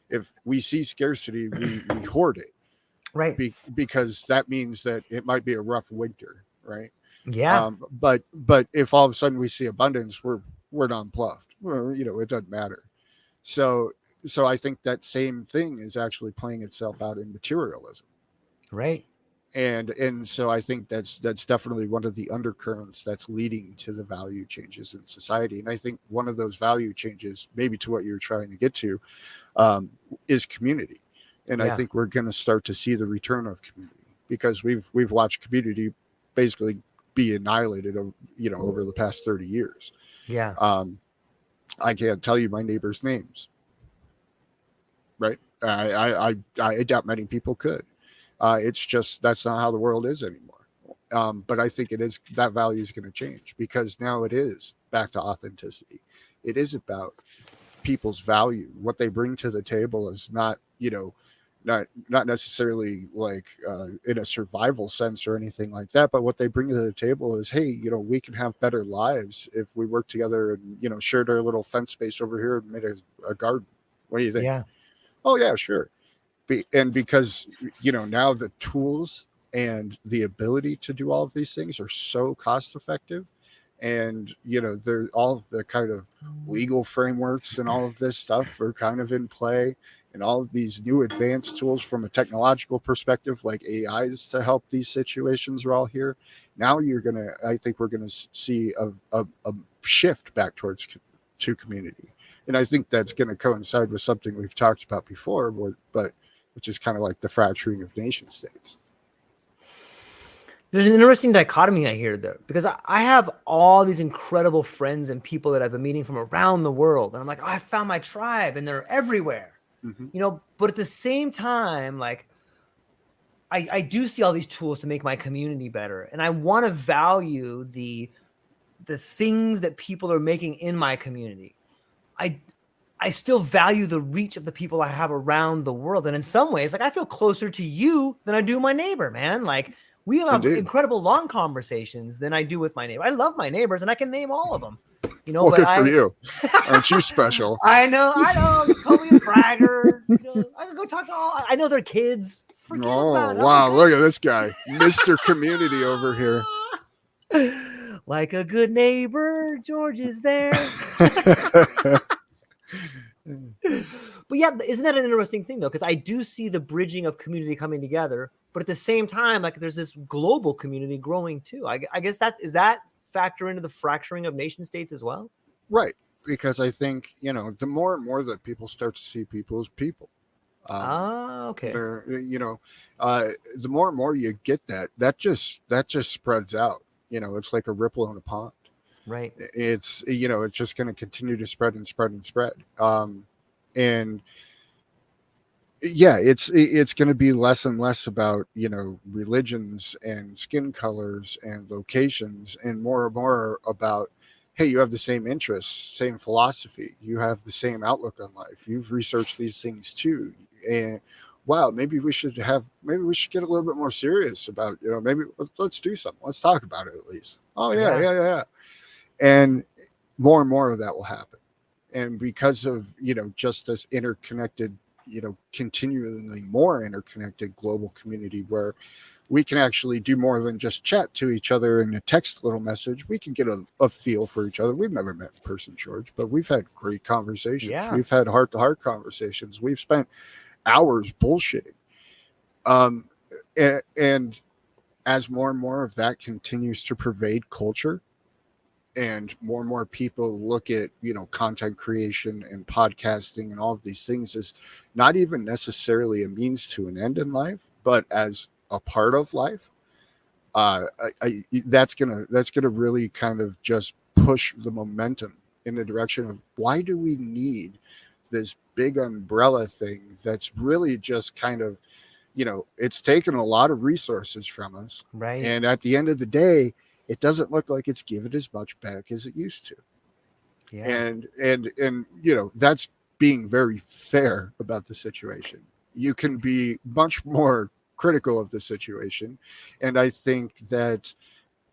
if we see scarcity, we hoard it right. because that means that it might be a rough winter, right? Yeah, But if all of a sudden we see abundance, we're nonplussed. Well, it doesn't matter. So I think that same thing is actually playing itself out in materialism, right. and so I think that's definitely one of the undercurrents that's leading to the value changes in society. And I think one of those value changes, maybe to what you're trying to get to, um, is community. And I Yeah, think we're going to start to see the return of community because we've watched community basically be annihilated over the past 30 years. yeah, um, I can't tell you my neighbors' names, right? I doubt many people could. It's just that's not how the world is anymore. But I think it is that value is going to change because now it is back to authenticity. It is about people's value. What they bring to the table is not not necessarily like in a survival sense or anything like that, but what they bring to the table is, hey, we can have better lives if we work together and shared our little fence space over here and made a garden. What do you think? yeah, Oh yeah, sure. And because now the tools and the ability to do all of these things are so cost effective, and they're all of the kind of legal frameworks and all of this stuff are kind of in play, and all of these new advanced tools from a technological perspective like AIs to help these situations are all here. Now I think we're gonna see a shift back towards to community, and I think that's going to coincide with something we've talked about before, but which is kind of like the fracturing of nation states. there's an interesting dichotomy I hear there because I have all these incredible friends and people that I've been meeting from around the world. And I'm like, oh, I found my tribe and they're everywhere, Mm-hmm. but at the same time, like I do see all these tools to make my community better. And I want to value the things that people are making in my community. I I still value the reach of the people I have around the world. And in some ways, like I feel closer to you than I do my neighbor, man. Like we have Indeed. incredible long conversations than I do with my neighbor. I love my neighbors and I can name all of them, Well, but good for you. Aren't you special? I know, you call me a bragger. I can go talk to I know their kids. Forget Oh, about it. wow. Look at this guy, Mr. Community over here. Like a good neighbor, George is there. But yeah, isn't that an interesting thing though? Because I do see the bridging of community coming together, but at the same time, like there's this global community growing too. I guess that factor into the fracturing of nation states as well. Right. Because I think, the more and more that people start to see people as people, um, Ah, okay, they're, the more and more you get that just spreads out. It's like a ripple in a pond. right. It's just going to continue to spread and spread and spread. And yeah, it's going to be less and less about religions and skin colors and locations, and more about, hey, you have the same interests, same philosophy, you have the same outlook on life, you've researched these things too, and wow, maybe we should get a little bit more serious about maybe let's do something, let's talk about it at least. Oh yeah, Yeah, yeah, yeah, yeah. And more of that will happen. And because of, just this interconnected, continually more interconnected global community where we can actually do more than just chat to each other in a text little message. We can get a feel for each other. We've never met in person, George, but we've had great conversations. Yeah. We've had heart to heart conversations. We've spent hours bullshitting. Um, and as more and more of that continues to pervade culture, and more people look at content creation and podcasting and all of these things as not even necessarily a means to an end in life, but as a part of life. That's gonna really kind of just push the momentum in the direction of why do we need this big umbrella thing that's really just kind of, it's taken a lot of resources from us, Right. and at the end of the day, it doesn't look like it's given as much back as it used to. Yeah. And that's being very fair about the situation. You can be much more critical of the situation, and I think that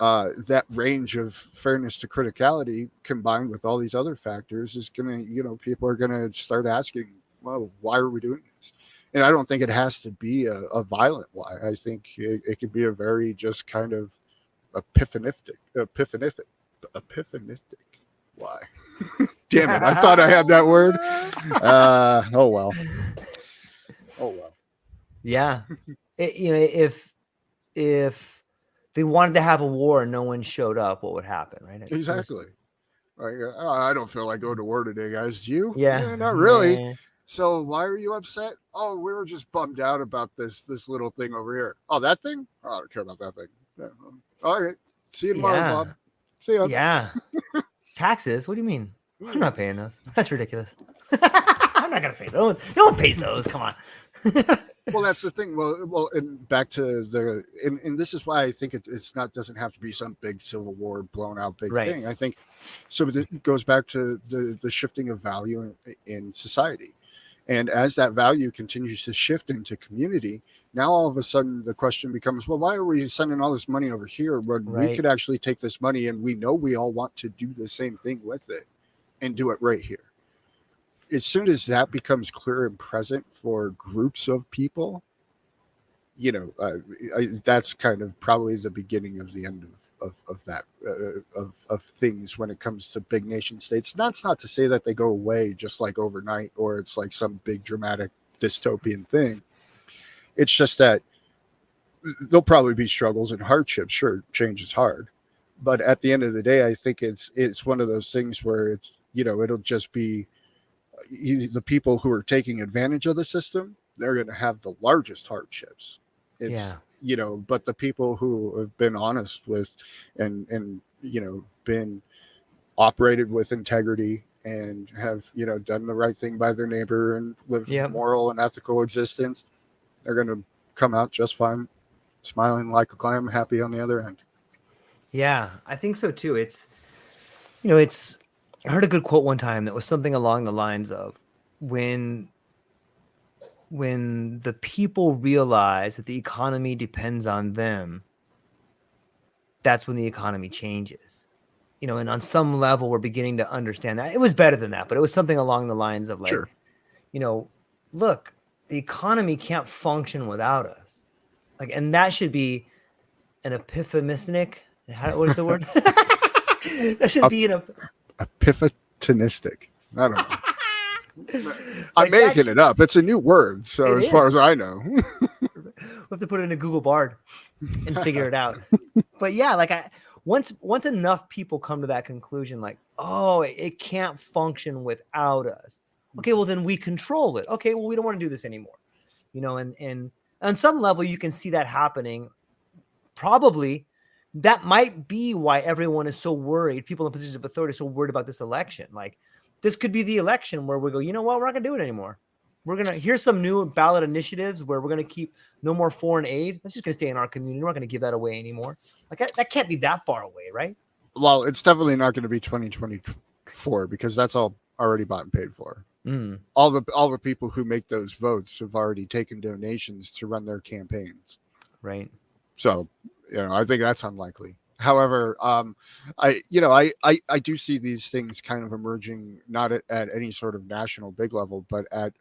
that range of fairness to criticality combined with all these other factors is gonna, people are gonna start asking, well, why are we doing this? And I don't think it has to be a violent why. I think it could be a very just kind of epiphanitic why. Damn it, I thought I had that word. Oh well. Oh well. Yeah. If they wanted to have a war and no one showed up, what would happen, right? Exactly. Like, I don't feel like going to war today, guys. Do you? Yeah. Not really. So why are you upset? Oh, we were just bummed out about this little thing over here. Oh, that thing? Oh, I don't care about that thing. Yeah. All right. See you tomorrow, Yeah. Bob. See ya. Yeah. Taxes? What do you mean? I'm not paying those. That's ridiculous. I'm not gonna pay those. No one pays those. Come on. Well, that's the thing. Well, and back to and this is why I think it's not doesn't have to be some big civil war blown out big Right. thing. I think so. It goes back to the shifting of value in society, and as that value continues to shift into community, now all of a sudden the question becomes, well, why are we sending all this money over here when we Right. could actually take this money and we know we all want to do the same thing with it and do it right here. As soon as that becomes clear and present for groups of people, that's kind of probably the beginning of the end of that of things when it comes to big nation states. That's not to say that they go away just like overnight or it's like some big dramatic dystopian thing. It's just that there'll probably be struggles and hardships. Sure, change is hard, but at the end of the day, I think it's one of those things where it's it'll just be the people who are taking advantage of the system, they're going to have the largest hardships. It's but the people who have been honest with and been operated with integrity and have done the right thing by their neighbor and lived a moral and ethical existence, they're going to come out just fine, smiling like a clam, happy on the other end. Yeah, I think so too. It's I heard a good quote one time that was something along the lines of when the people realize that the economy depends on them, that's when the economy changes. And on some level we're beginning to understand that. It was better than that, but it was something along the lines of like, Sure. Look, the economy can't function without us. Like, and that should be an epiphanic. What is the word? That should be an epiphanic. I don't know. I'm making it up. It's a new word, so as far as I know. We'll have to put it in a Google Bard and figure it out. But yeah, like once enough people come to that conclusion, like, oh, it can't function without us. Okay, well then we control it. Okay, well we don't want to do this anymore. And on some level you can see that happening. Probably that might be why everyone is so worried. People in positions of authority are so worried about this election. Like, this could be the election where we go, you know what, we're not gonna do it anymore. Here's some new ballot initiatives where we're gonna keep no more foreign aid. That's just gonna stay in our community. We're not gonna give that away anymore. Like that can't be that far away, right? Well, it's definitely not going to be 2024 because that's all already bought and paid for. Mm. All the people who make those votes have already taken donations to run their campaigns. Right. So, I think that's unlikely. However, I do see these things kind of emerging not at any sort of national big level, but at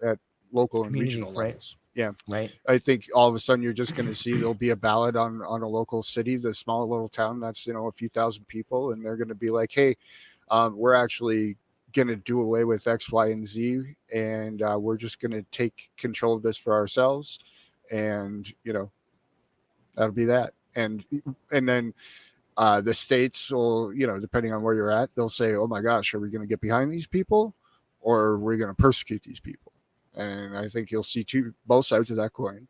local and Community, regional right? levels. Yeah, Right. I think all of a sudden you're just going to see there'll be a ballot on a local city, the small little town that's a few thousand people, and they're going to be like, hey, we're actually going to do away with X, Y, and Z, and we're just going to take control of this for ourselves, and that'll be that. And then the states will, depending on where you're at, they'll say, "Oh my gosh, are we going to get behind these people, or are we going to persecute these people?" And I think you'll see both sides of that coin.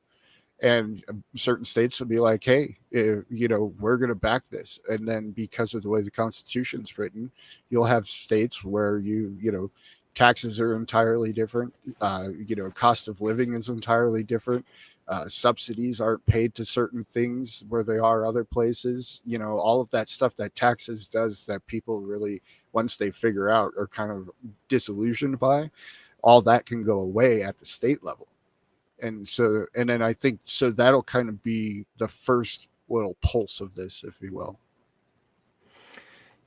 And certain states will be like, "Hey, we're going to back this." And then because of the way the Constitution's written, you'll have states where taxes are entirely different. Cost of living is entirely different. Subsidies aren't paid to certain things where they are other places. All of that stuff that taxes does that people really, once they figure out, are kind of disillusioned by. All that can go away at the state level. And then I think so that'll kind of be the first little pulse of this, if you will.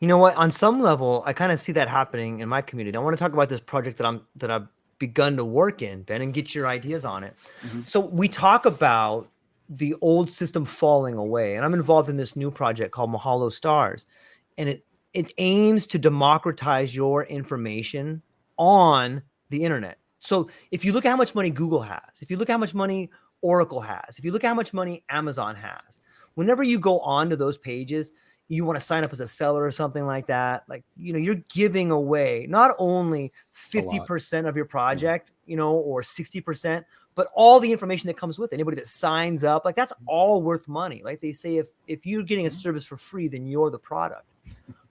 You know what? On some level, I kind of see that happening in my community. I want to talk about this project that I've begun to work in, Ben, and get your ideas on it. Mm-hmm. So we talk about the old system falling away, and I'm involved in this new project called Mahalo Stars, and it aims to democratize your information on the internet. So if you look at how much money Google has, if you look at how much money Oracle has, if you look at how much money Amazon has, whenever you go on to those pages, you want to sign up as a seller or something like that, like, you're giving away not only A lot. 50% of your Yeah. project, or 60%, but all the information that comes with it. Anybody that signs up, like, that's all worth money. Like they say, if you're getting a service for free, then you're the product.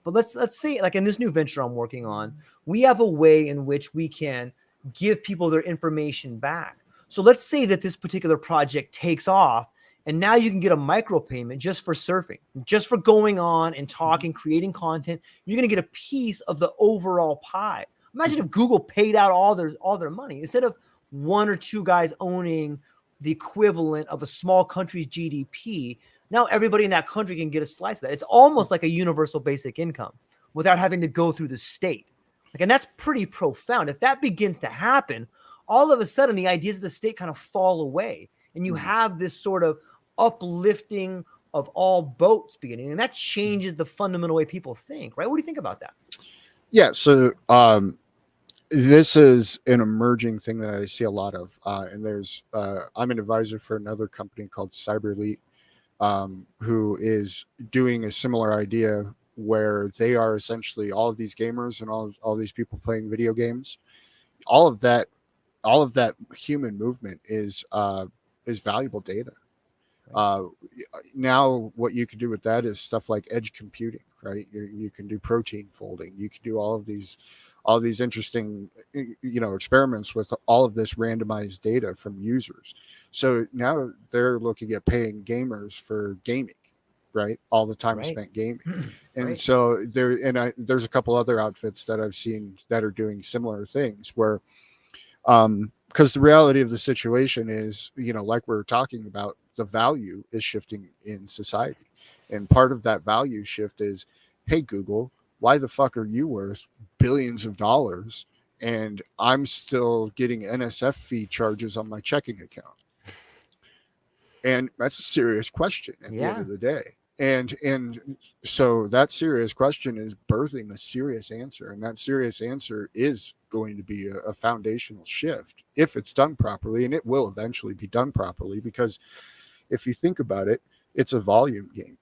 But let's say, like in this new venture I'm working on, we have a way in which we can give people their information back. So let's say that this particular project takes off, and now you can get a micropayment just for surfing, just for going on and talking, creating content. You're going to get a piece of the overall pie. Imagine if Google paid out all their money instead of one or two guys owning the equivalent of a small country's GDP. Now everybody in that country can get a slice of that. It's almost like a universal basic income without having to go through the state. And that's pretty profound. If that begins to happen, all of a sudden the ideas of the state kind of fall away, and you have this sort of uplifting of all boats beginning, and that changes the fundamental way people think, right? What do you think about that? Yeah. So this is an emerging thing that I see a lot of, and I'm an advisor for another company called Cyber Elite, who is doing a similar idea where they are essentially all of these gamers and all these people playing video games. All of that, all of that human movement is valuable data. Uh, Now, what you can do with that is stuff like edge computing, right? You can do protein folding. You can do all of these interesting, experiments with all of this randomized data from users. So now they're looking at paying gamers for gaming, right? All the time Right. spent gaming. And Right. so there's a couple other outfits that I've seen that are doing similar things where because the reality of the situation is, like we are talking about, the value is shifting in society, and part of that value shift is, hey Google, why the fuck are you worth billions of dollars and I'm still getting NSF fee charges on my checking account? And that's a serious question at the end Yeah. of the day. And so that serious question is birthing a serious answer, and that serious answer is going to be a foundational shift if it's done properly, and it will eventually be done properly, because if you think about it, it's a volume game.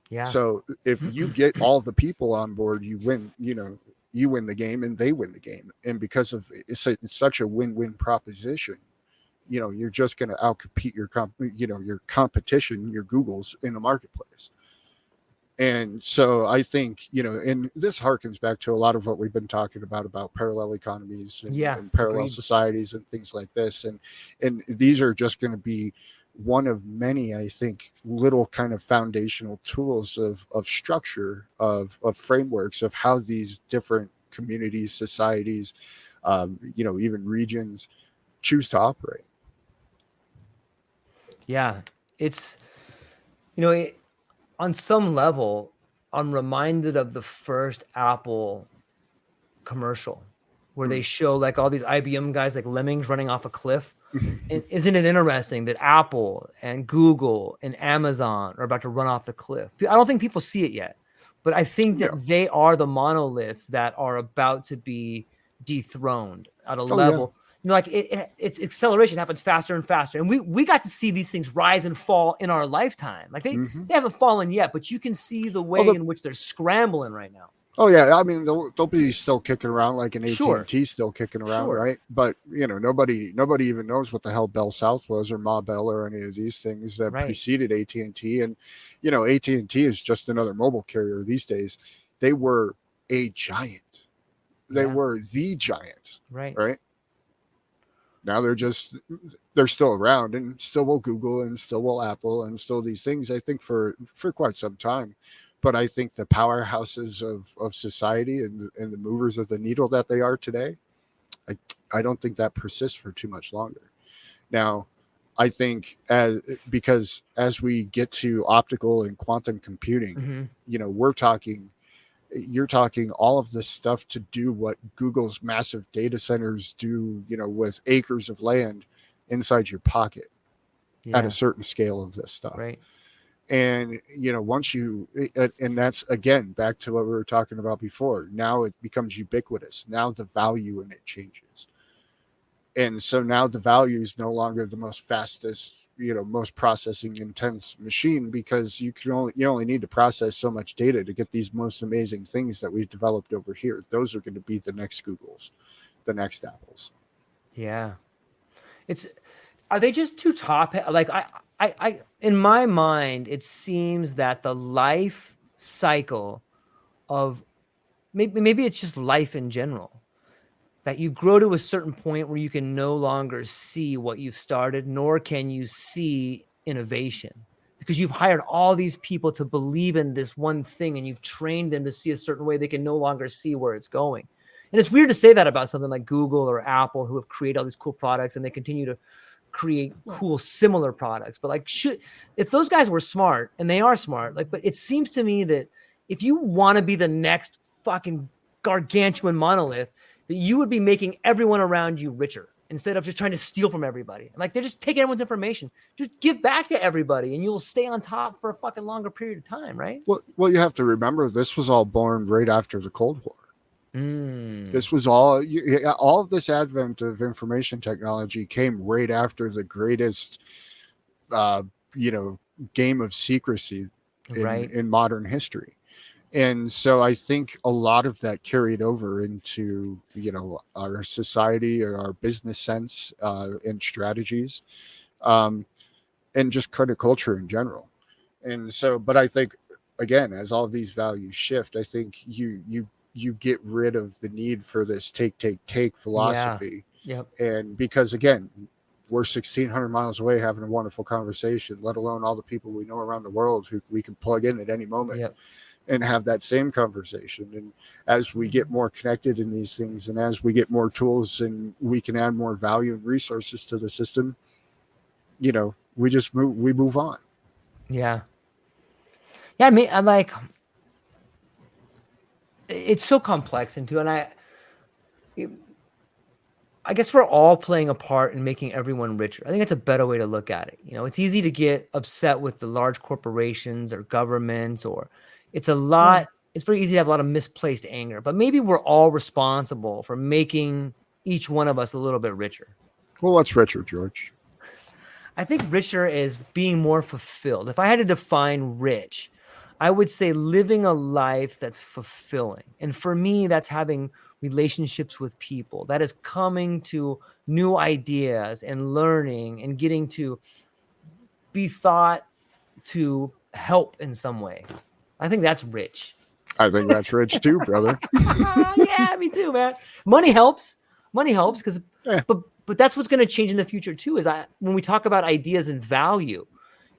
Yeah. So if you get all the people on board, you win. You win the game, and they win the game, and because of it's such a win-win proposition, you're just going to outcompete your competition, your Googles in the marketplace. And so I think, and this harkens back to a lot of what we've been talking about parallel economies Yeah. and parallel Agreed. societies and things like this. And these are just going to be one of many, I think, little kind of foundational tools of structure, of frameworks of how these different communities, societies, even regions choose to operate. Yeah. It's, you know, it, on some level, I'm reminded of the first Apple commercial where they show like all these IBM guys like lemmings running off a cliff. And isn't it interesting that Apple and Google and Amazon are about to run off the cliff? I don't think people see it yet, but I think Yeah. that they are the monoliths that are about to be dethroned at a Oh yeah. level. You know, like it's acceleration happens faster and faster, and we got to see these things rise and fall in our lifetime. Like they haven't fallen yet, but you can see the way in which they're scrambling right now. Oh yeah, I mean they'll be still kicking around like an Sure. AT&T still kicking around, Sure. right? But you know nobody even knows what the hell Bell South was or Ma Bell or any of these things that Right. preceded AT&T, and you know AT&T is just another mobile carrier these days. They were a giant. They were the giant, Right. right? Now they're still around and still will Google and still will Apple and still these things. I think for quite some time. But I think the powerhouses of society and the movers of the needle that they are today, I don't think that persists for too much longer. Now, I think because as we get to optical and quantum computing, you know, you're talking all of this stuff to do what Google's massive data centers do, you know, with acres of land inside your pocket at a certain scale of this stuff. Right. And you know once you and that's again back to what we were talking about before, now it becomes ubiquitous. Now the value in it changes, and so now the value is no longer the most fastest, you know, most processing intense machine, because you only need to process so much data to get these most amazing things that we've developed over here. Those are going to be the next Googles, the next Apples. Yeah. Are they just too top? Like I in my mind, it seems that the life cycle of maybe it's just life in general, that you grow to a certain point where you can no longer see what you've started, nor can you see innovation, because you've hired all these people to believe in this one thing and you've trained them to see a certain way. They can no longer see where it's going. And it's weird to say that about something like Google or Apple, who have created all these cool products and they continue to create cool similar products. But like, if those guys were smart, and they are smart, like, but it seems to me that if you want to be the next fucking gargantuan monolith, that you would be making everyone around you richer instead of just trying to steal from everybody. And like, they're just taking everyone's information. Just give back to everybody and you'll stay on top for a fucking longer period of time, right? Well, you have to remember this was all born right after the Cold War. This was all of this advent of information technology came right after the greatest, you know, game of secrecy in modern history. And so I think a lot of that carried over into, you know, our society or our business sense and strategies, and just kind of culture in general. And so, but I think again, as all of these values shift, I think you get rid of the need for this take philosophy. Yep. And because again, we're 1,600 miles away having a wonderful conversation, let alone all the people we know around the world who we can plug in at any moment. Yep. And have that same conversation. And as we get more connected in these things, and as we get more tools and we can add more value and resources to the system, you know, we move on. Yeah. I mean, I'm like, it's so complex into, and I guess we're all playing a part in making everyone richer. I think that's a better way to look at it. You know, it's easy to get upset with the large corporations or governments, or it's very easy to have a lot of misplaced anger, but maybe we're all responsible for making each one of us a little bit richer. Well, what's richer, George? I think richer is being more fulfilled. If I had to define rich, I would say living a life that's fulfilling. And for me, that's having relationships with people. That is coming to new ideas and learning and getting to be thought to help in some way. I think that's rich. I think that's rich too, brother. Yeah, me too, man. Money helps because, but that's what's going to change in the future too. Is when we talk about ideas and value,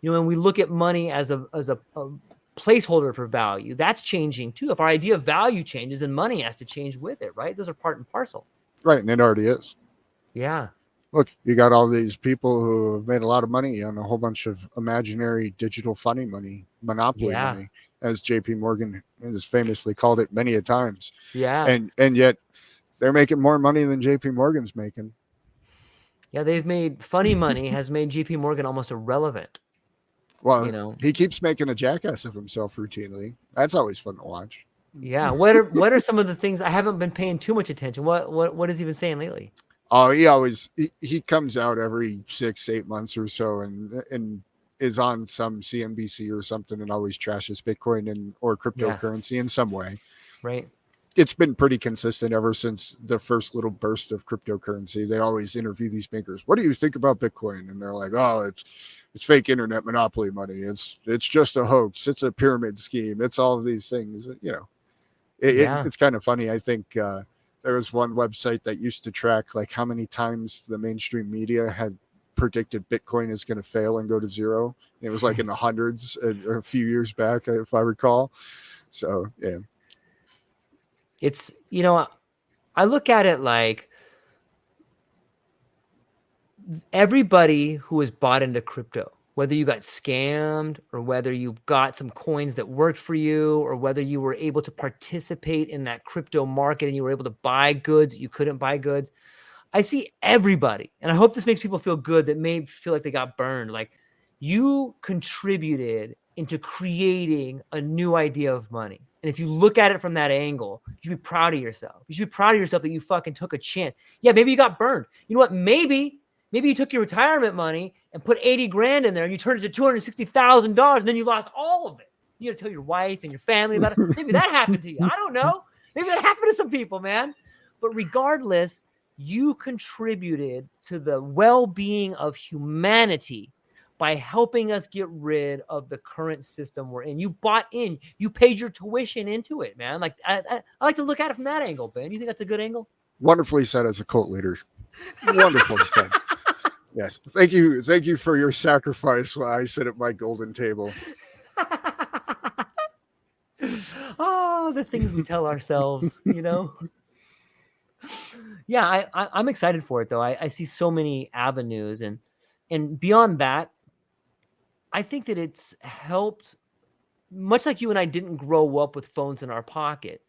you know, when we look at money as a placeholder for value, that's changing too. If our idea of value changes, then money has to change with it, right? Those are part and parcel. Right, and it already is. Yeah. Look, you got all these people who have made a lot of money on a whole bunch of imaginary digital funny money, monopoly money, as JP Morgan has famously called it many a times. Yeah. And yet they're making more money than JP Morgan's making. Yeah, they've made funny money has made JP Morgan almost irrelevant, Well, you know. he keeps making a jackass of himself routinely. That's always fun to watch. Yeah. What are some of the things I haven't been paying too much attention? What has he been saying lately? Oh, he comes out every 6-8 months or so and is on some CNBC or something and always trashes Bitcoin and or Yeah. cryptocurrency in some way. Right. It's been pretty consistent ever since the first little burst of cryptocurrency. They always interview these makers. What do you think about Bitcoin? And they're like, "Oh, it's fake internet monopoly money. It's just a hoax. It's a pyramid scheme. It's all of these things." Yeah. It's kind of funny. I think there was one website that used to track like how many times the mainstream media had predicted Bitcoin is going to fail and go to zero. It was like in the hundreds a few years back, if I recall. So yeah. It's, I look at it like everybody who has bought into crypto, whether you got scammed or whether you got some coins that worked for you or whether you were able to participate in that crypto market and you were able to buy goods, you couldn't buy goods. I see everybody, and I hope this makes people feel good that may feel like they got burned. Like, you contributed into creating a new idea of money. And if you look at it from that angle, you should be proud of yourself. You should be proud of yourself that you fucking took a chance. Yeah, maybe you got burned. You know what? Maybe you took your retirement money and put 80 grand in there and you turned it to $260,000 and then you lost all of it. You got to tell your wife and your family about it. Maybe that happened to you. I don't know. Maybe that happened to some people, man. But regardless, you contributed to the well-being of humanity by helping us get rid of the current system we're in. You bought in, you paid your tuition into it, man. Like I like to look at it from that angle, Ben. You think that's a good angle? Wonderfully said as a cult leader. Wonderfully said. Yes. Thank you for your sacrifice while I sit at my golden table. Oh, the things we tell ourselves, Yeah, I'm excited for it though. I see so many avenues and beyond that, I think that it's helped, much like you and I didn't grow up with phones in our pocket.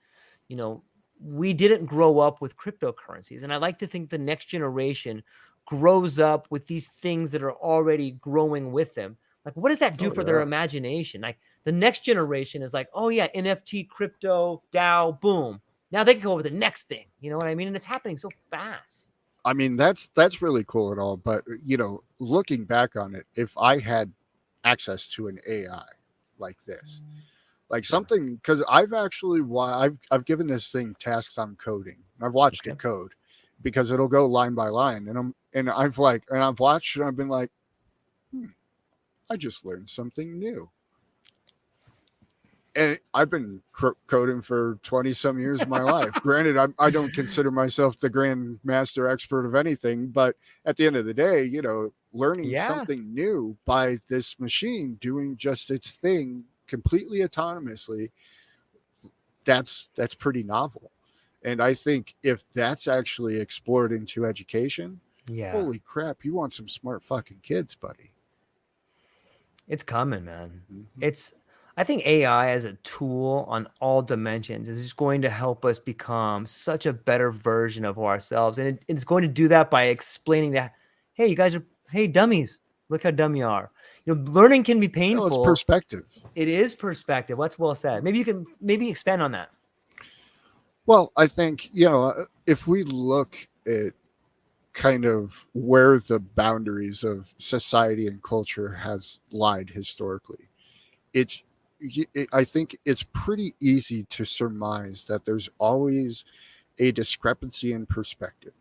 We didn't grow up with cryptocurrencies. And I like to think the next generation grows up with these things that are already growing with them. Like, what does that do for their imagination? Like, the next generation is like, oh yeah, NFT, crypto, DAO, boom. Now they can go over the next thing. You know what I mean? And it's happening so fast. I mean, that's really cool and all, but looking back on it, if I had access to an AI like this, like something, because I've given this thing tasks on coding. I've watched it code because it'll go line by line, and I've watched and I've been like, I just learned something new. And I've been coding for 20 some years of my life. Granted, I don't consider myself the grand master expert of anything, but at the end of the day, learning something new by this machine doing just its thing completely autonomously, that's pretty novel. And I think if that's actually explored into education, holy crap, you want some smart fucking kids, buddy. It's coming, man. I think AI as a tool on all dimensions is just going to help us become such a better version of ourselves. And it's going to do that by explaining that, hey, you guys hey, dummies, look how dumb you are. Learning can be painful. It's perspective. It is perspective. That's well said. Maybe you can expand on that. Well, I think, if we look at kind of where the boundaries of society and culture has lied historically, I think it's pretty easy to surmise that there's always a discrepancy in perspective.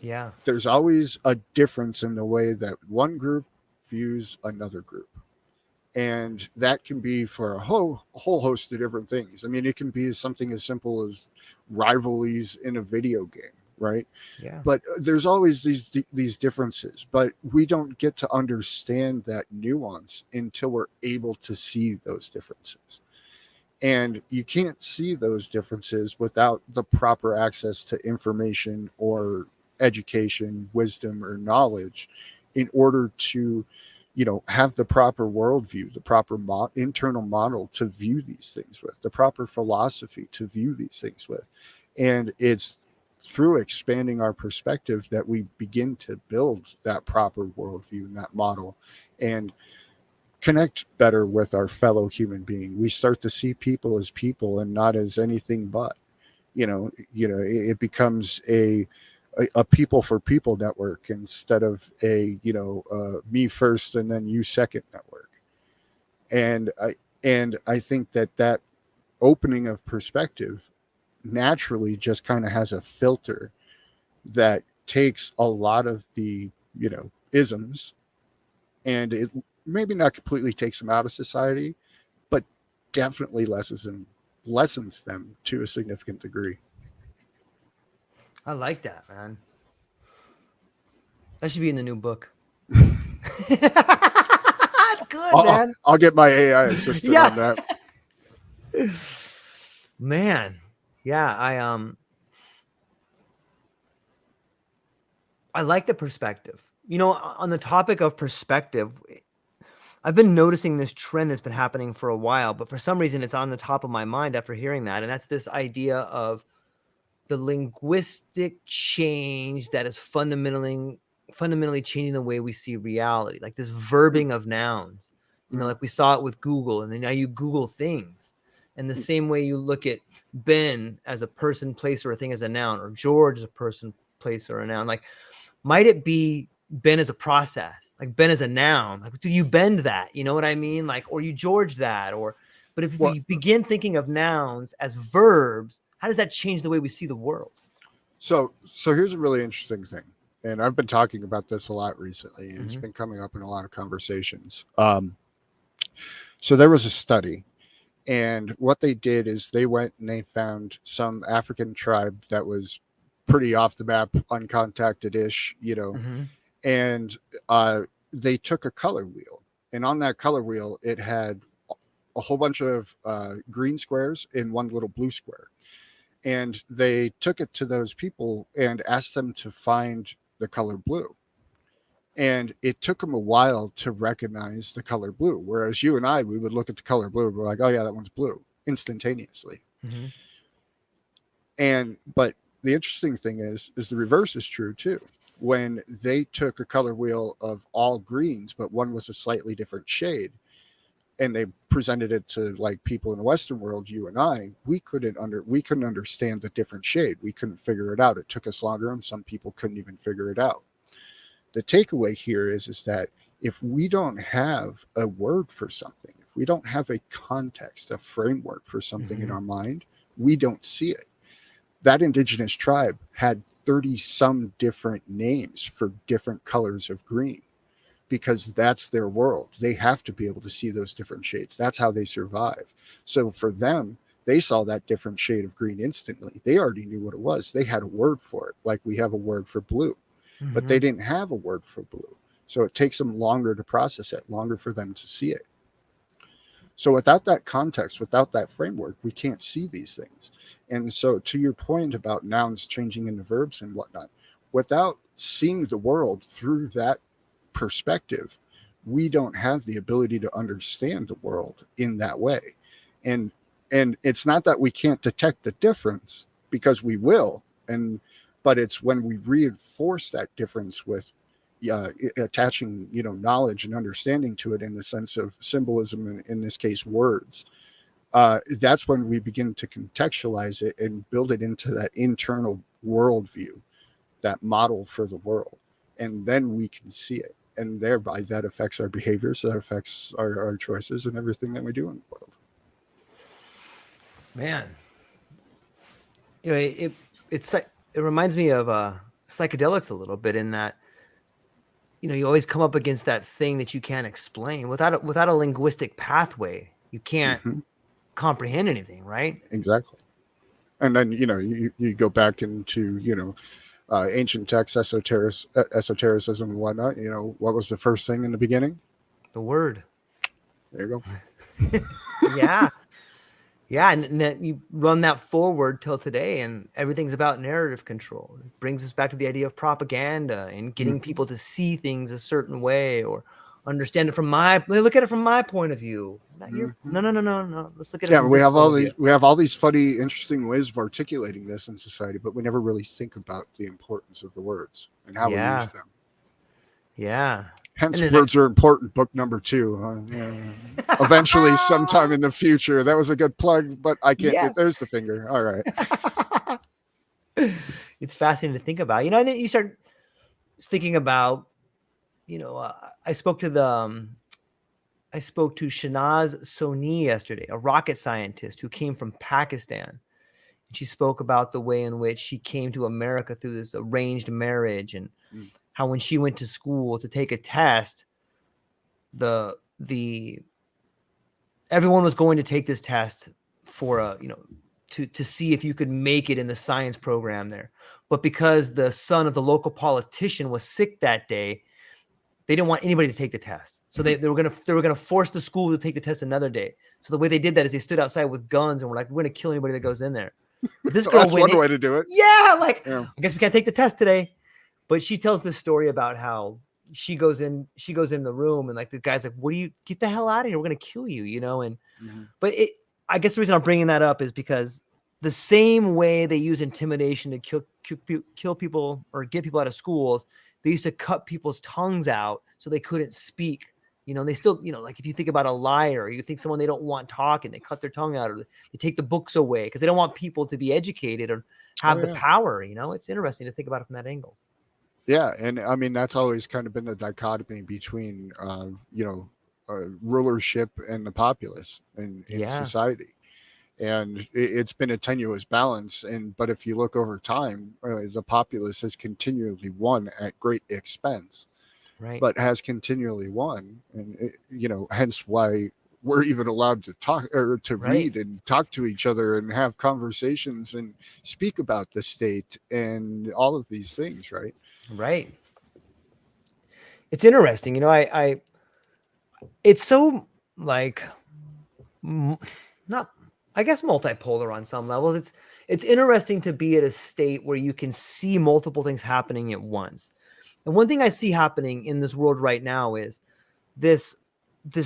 Yeah. There's always a difference in the way that one group views another group. And that can be for a whole host of different things. I mean, it can be something as simple as rivalries in a video game, right? Yeah. But there's always these differences, but we don't get to understand that nuance until we're able to see those differences. And you can't see those differences without the proper access to information or education, wisdom, or knowledge in order to, have the proper worldview, the proper internal model to view these things with, the proper philosophy to view these things with. And it's through expanding our perspective that we begin to build that proper worldview and that model, and connect better with our fellow human being. We start to see people as people and not as anything but. It becomes a people for people network instead of a me first and then you second network. And I think that opening of perspective naturally just kind of has a filter that takes a lot of the isms, and it maybe not completely takes them out of society, but definitely lessens them to a significant degree. I like that, man. That should be in the new book. That's good, man. I'll get my AI assistant Yeah. on that. Man. Yeah, I like the perspective. On the topic of perspective, I've been noticing this trend that's been happening for a while, but for some reason it's on the top of my mind after hearing that. And that's this idea of the linguistic change that is fundamentally changing the way we see reality, like this verbing of nouns. Like we saw it with Google, and then now you Google things. And the same way you look at Ben as a person, place, or a thing as a noun, or George as a person, place, or a noun. Like, might it be Ben as a process? Like Ben as a noun. Like, do you bend that? You know what I mean? Like, or you George that, but if we begin thinking of nouns as verbs, how does that change the way we see the world? So here's a really interesting thing, and I've been talking about this a lot recently, and it's been coming up in a lot of conversations. So there was a study, and what they did is they went and they found some African tribe that was pretty off the map, uncontacted-ish, and they took a color wheel, and on that color wheel, it had a whole bunch of green squares and one little blue square. And they took it to those people and asked them to find the color blue. And it took them a while to recognize the color blue. Whereas you and I, we would look at the color blue, we're like, oh yeah, that one's blue, instantaneously. But the interesting thing is the reverse is true too. When they took a color wheel of all greens, but one was a slightly different shade, and they presented it to like people in the Western world, you and I, we couldn't understand the different shade. We couldn't figure it out. It took us longer, and some people couldn't even figure it out. The takeaway here is that if we don't have a word for something, if we don't have a context, a framework for something in our mind, we don't see it. That indigenous tribe had 30 some different names for different colors of green, because that's their world. They have to be able to see those different shades. That's how they survive. So for them, they saw that different shade of green instantly. They already knew what it was. They had a word for it, like we have a word for blue, but they didn't have a word for blue. So it takes them longer to process it, longer for them to see it. So without that context, without that framework, we can't see these things. And so to your point about nouns changing into verbs and whatnot, without seeing the world through that perspective, we don't have the ability to understand the world in that way. And it's not that we can't detect the difference, because we will, but it's when we reinforce that difference with attaching knowledge and understanding to it in the sense of symbolism, and in this case words, that's when we begin to contextualize it and build it into that internal worldview, that model for the world, and then we can see it. And thereby that affects our behaviors, that affects our choices and everything that we do in the world. Man, it reminds me of psychedelics a little bit, in that you always come up against that thing that you can't explain. Without a linguistic pathway, you can't comprehend anything, right? Exactly. And then you go back into ancient texts, esotericism and whatnot. What was the first thing in the beginning? The word. There you go. Yeah, and then you run that forward till today, and everything's about narrative control. It brings us back to the idea of propaganda and getting people to see things a certain way, or understand it from look at it from my point of view. Not your, Mhm. no. Let's look at it Yeah, from we this have point all of these view. we have all these funny, interesting ways of articulating this in society, but we never really think about the importance of the words and how we Yeah. use them. Yeah. And Hence, then words are important. Book number 2. Yeah. Eventually, sometime in the future. That was a good plug, but I can't do. yeah. There's the finger. All right. It's fascinating to think about, and then you start thinking about, I spoke to Shanaz Soni yesterday, a rocket scientist who came from Pakistan. And she spoke about the way in which she came to America through this arranged marriage, and Mm. how when she went to school to take a test, the everyone was going to take this test for to see if you could make it in the science program there. But because the son of the local politician was sick that day, they didn't want anybody to take the test. So they were gonna force the school to take the test another day. So the way they did that is they stood outside with guns and were like, "We're gonna kill anybody that goes in there." But this girl That's went one in. way to do it. Yeah, like, Yeah. I guess we can't take the test today. But she tells this story about how she goes in the room, and like the guy's like, "What do you, get the hell out of here? We're gonna kill you," And Mm-hmm. but I guess the reason I'm bringing that up is because the same way they use intimidation to kill people or get people out of schools, they used to cut people's tongues out so they couldn't speak. They still, like if you think about a liar, or you think someone they don't want talking, they cut their tongue out, or they take the books away because they don't want people to be educated or have the power. It's interesting to think about it from that angle. Yeah, and I mean that's always kind of been the dichotomy between rulership and the populace in Yeah, society, and it's been a tenuous balance. But if you look over time, the populace has continually won at great expense, right. but has continually won, and hence why we're even allowed to talk or to Right. read and talk to each other and have conversations and speak about the state and all of these things, right? Right. It's interesting. It's so like not, I guess, multipolar on some levels. It's interesting to be at a state where you can see multiple things happening at once. And one thing I see happening in this world right now is this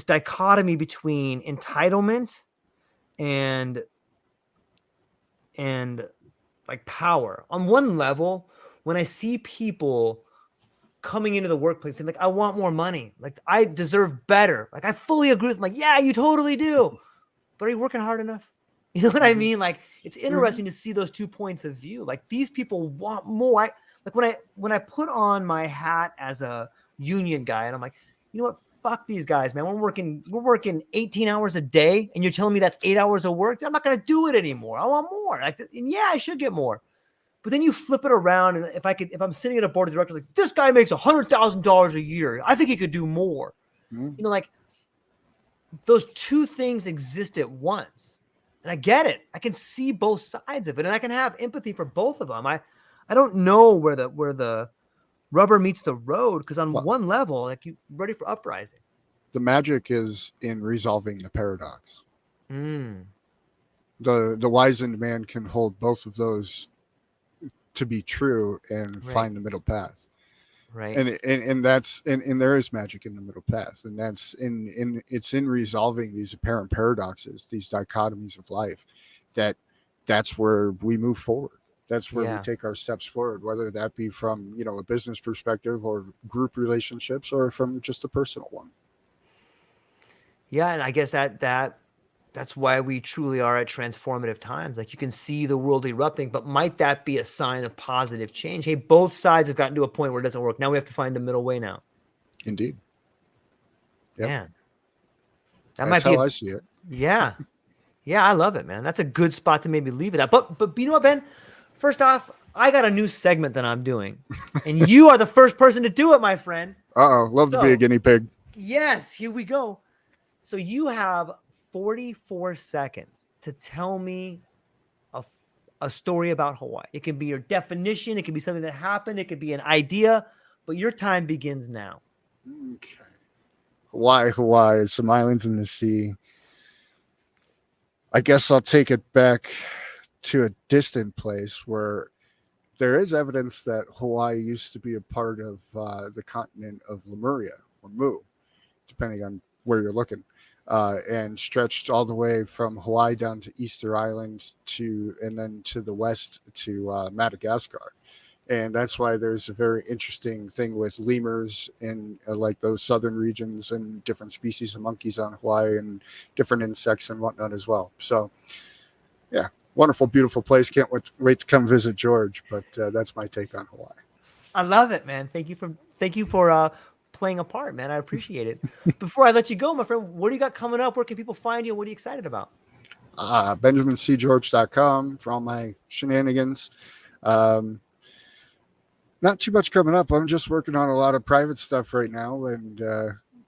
dichotomy between entitlement and and like power. On one level, when I see people coming into the workplace and like, I want more money, like I deserve better, like I fully agree with them, like, yeah, you totally do, but are you working hard enough? You know what I Mm-hmm. mean? Like, it's interesting to see those two points of view. Like, these people want more. Like when I put on my hat as a union guy, and I'm like, you know what? Fuck these guys, man. We're working 18 hours a day, and you're telling me that's 8 hours of work. I'm not gonna do it anymore. I want more. Like, and yeah, I should get more. But then you flip it around, and if I'm sitting at a board of directors, like, this guy makes $100,000 a year, I think he could do more. Mm-hmm. Like, those two things exist at once. And I get it. I can see both sides of it, and I can have empathy for both of them. I don't know where the rubber meets the road, because on Well, one level, like, you ready for uprising. the magic is in resolving the paradox. Mm, The wizened man can hold both of those to be true and right, find the middle path. right. And that's and there is magic in the middle path, and that's it's in resolving these apparent paradoxes, these dichotomies of life, that that's where we move forward. That's where we Yeah. take our steps forward, whether that be from a business perspective or group relationships or from just a personal one. Yeah, and I guess that's why we truly are at transformative times. Like, you can see the world erupting, but might that be a sign of positive change? Hey, both sides have gotten to a point where it doesn't work. Now we have to find a middle way now. Indeed. Yep. Man, that That's might be how I see it. yeah. Yeah, I love it, man. That's a good spot to maybe leave it at. But you know what, Ben? First off, I got a new segment that I'm doing, and you are the first person to do it, my friend. Love to be a So, guinea pig. yes, here we go. So you have 44 seconds to tell me a story about Hawaii. It can be your definition, it can be something that happened, it could be an idea, but your time begins now. Okay. Hawaii, some islands in the sea. I guess I'll take it back to a distant place where there is evidence that Hawaii used to be a part of the continent of Lemuria or Mu. depending on where you're looking, and stretched all the way from Hawaii down to Easter Island and then to the west to Madagascar. And that's why there's a very interesting thing with lemurs in like those southern regions and different species of monkeys on Hawaii and different insects and whatnot as well. So, yeah, wonderful, beautiful place. Can't wait to come visit George. But that's my take on Hawaii. I love it, man. Thank you for playing a part, man. I appreciate it. Before I let you go, my friend, what do you got coming up? Where can people find you? What are you excited about? BenjaminCGeorge.com for all my shenanigans. Not too much coming up. I'm just working on a lot of private stuff right now,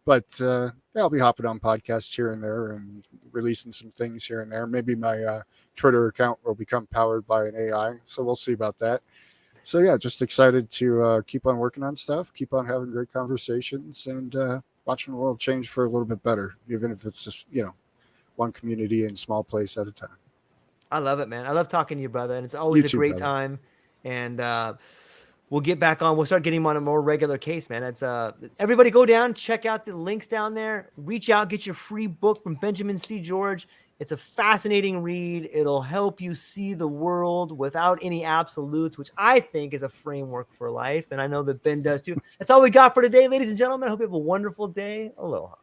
but I'll be hopping on podcasts here and there and releasing some things here and there. Maybe my Twitter account will become powered by an AI, so we'll see about that. So yeah, just excited to keep on working on stuff, keep on having great conversations, and watching the world change for a little bit better, even if it's just one community and small place at a time. I love it, man. I love talking to you, brother, and it's always You a too, great brother. time. And we'll get back on. We'll start getting him on a more regular case, man. It's everybody go down, check out the links down there. Reach out, get your free book from Benjamin C. George. It's a fascinating read. It'll help you see the world without any absolutes, which I think is a framework for life. And I know that Ben does too. That's all we got for today, ladies and gentlemen. I hope you have a wonderful day. Aloha.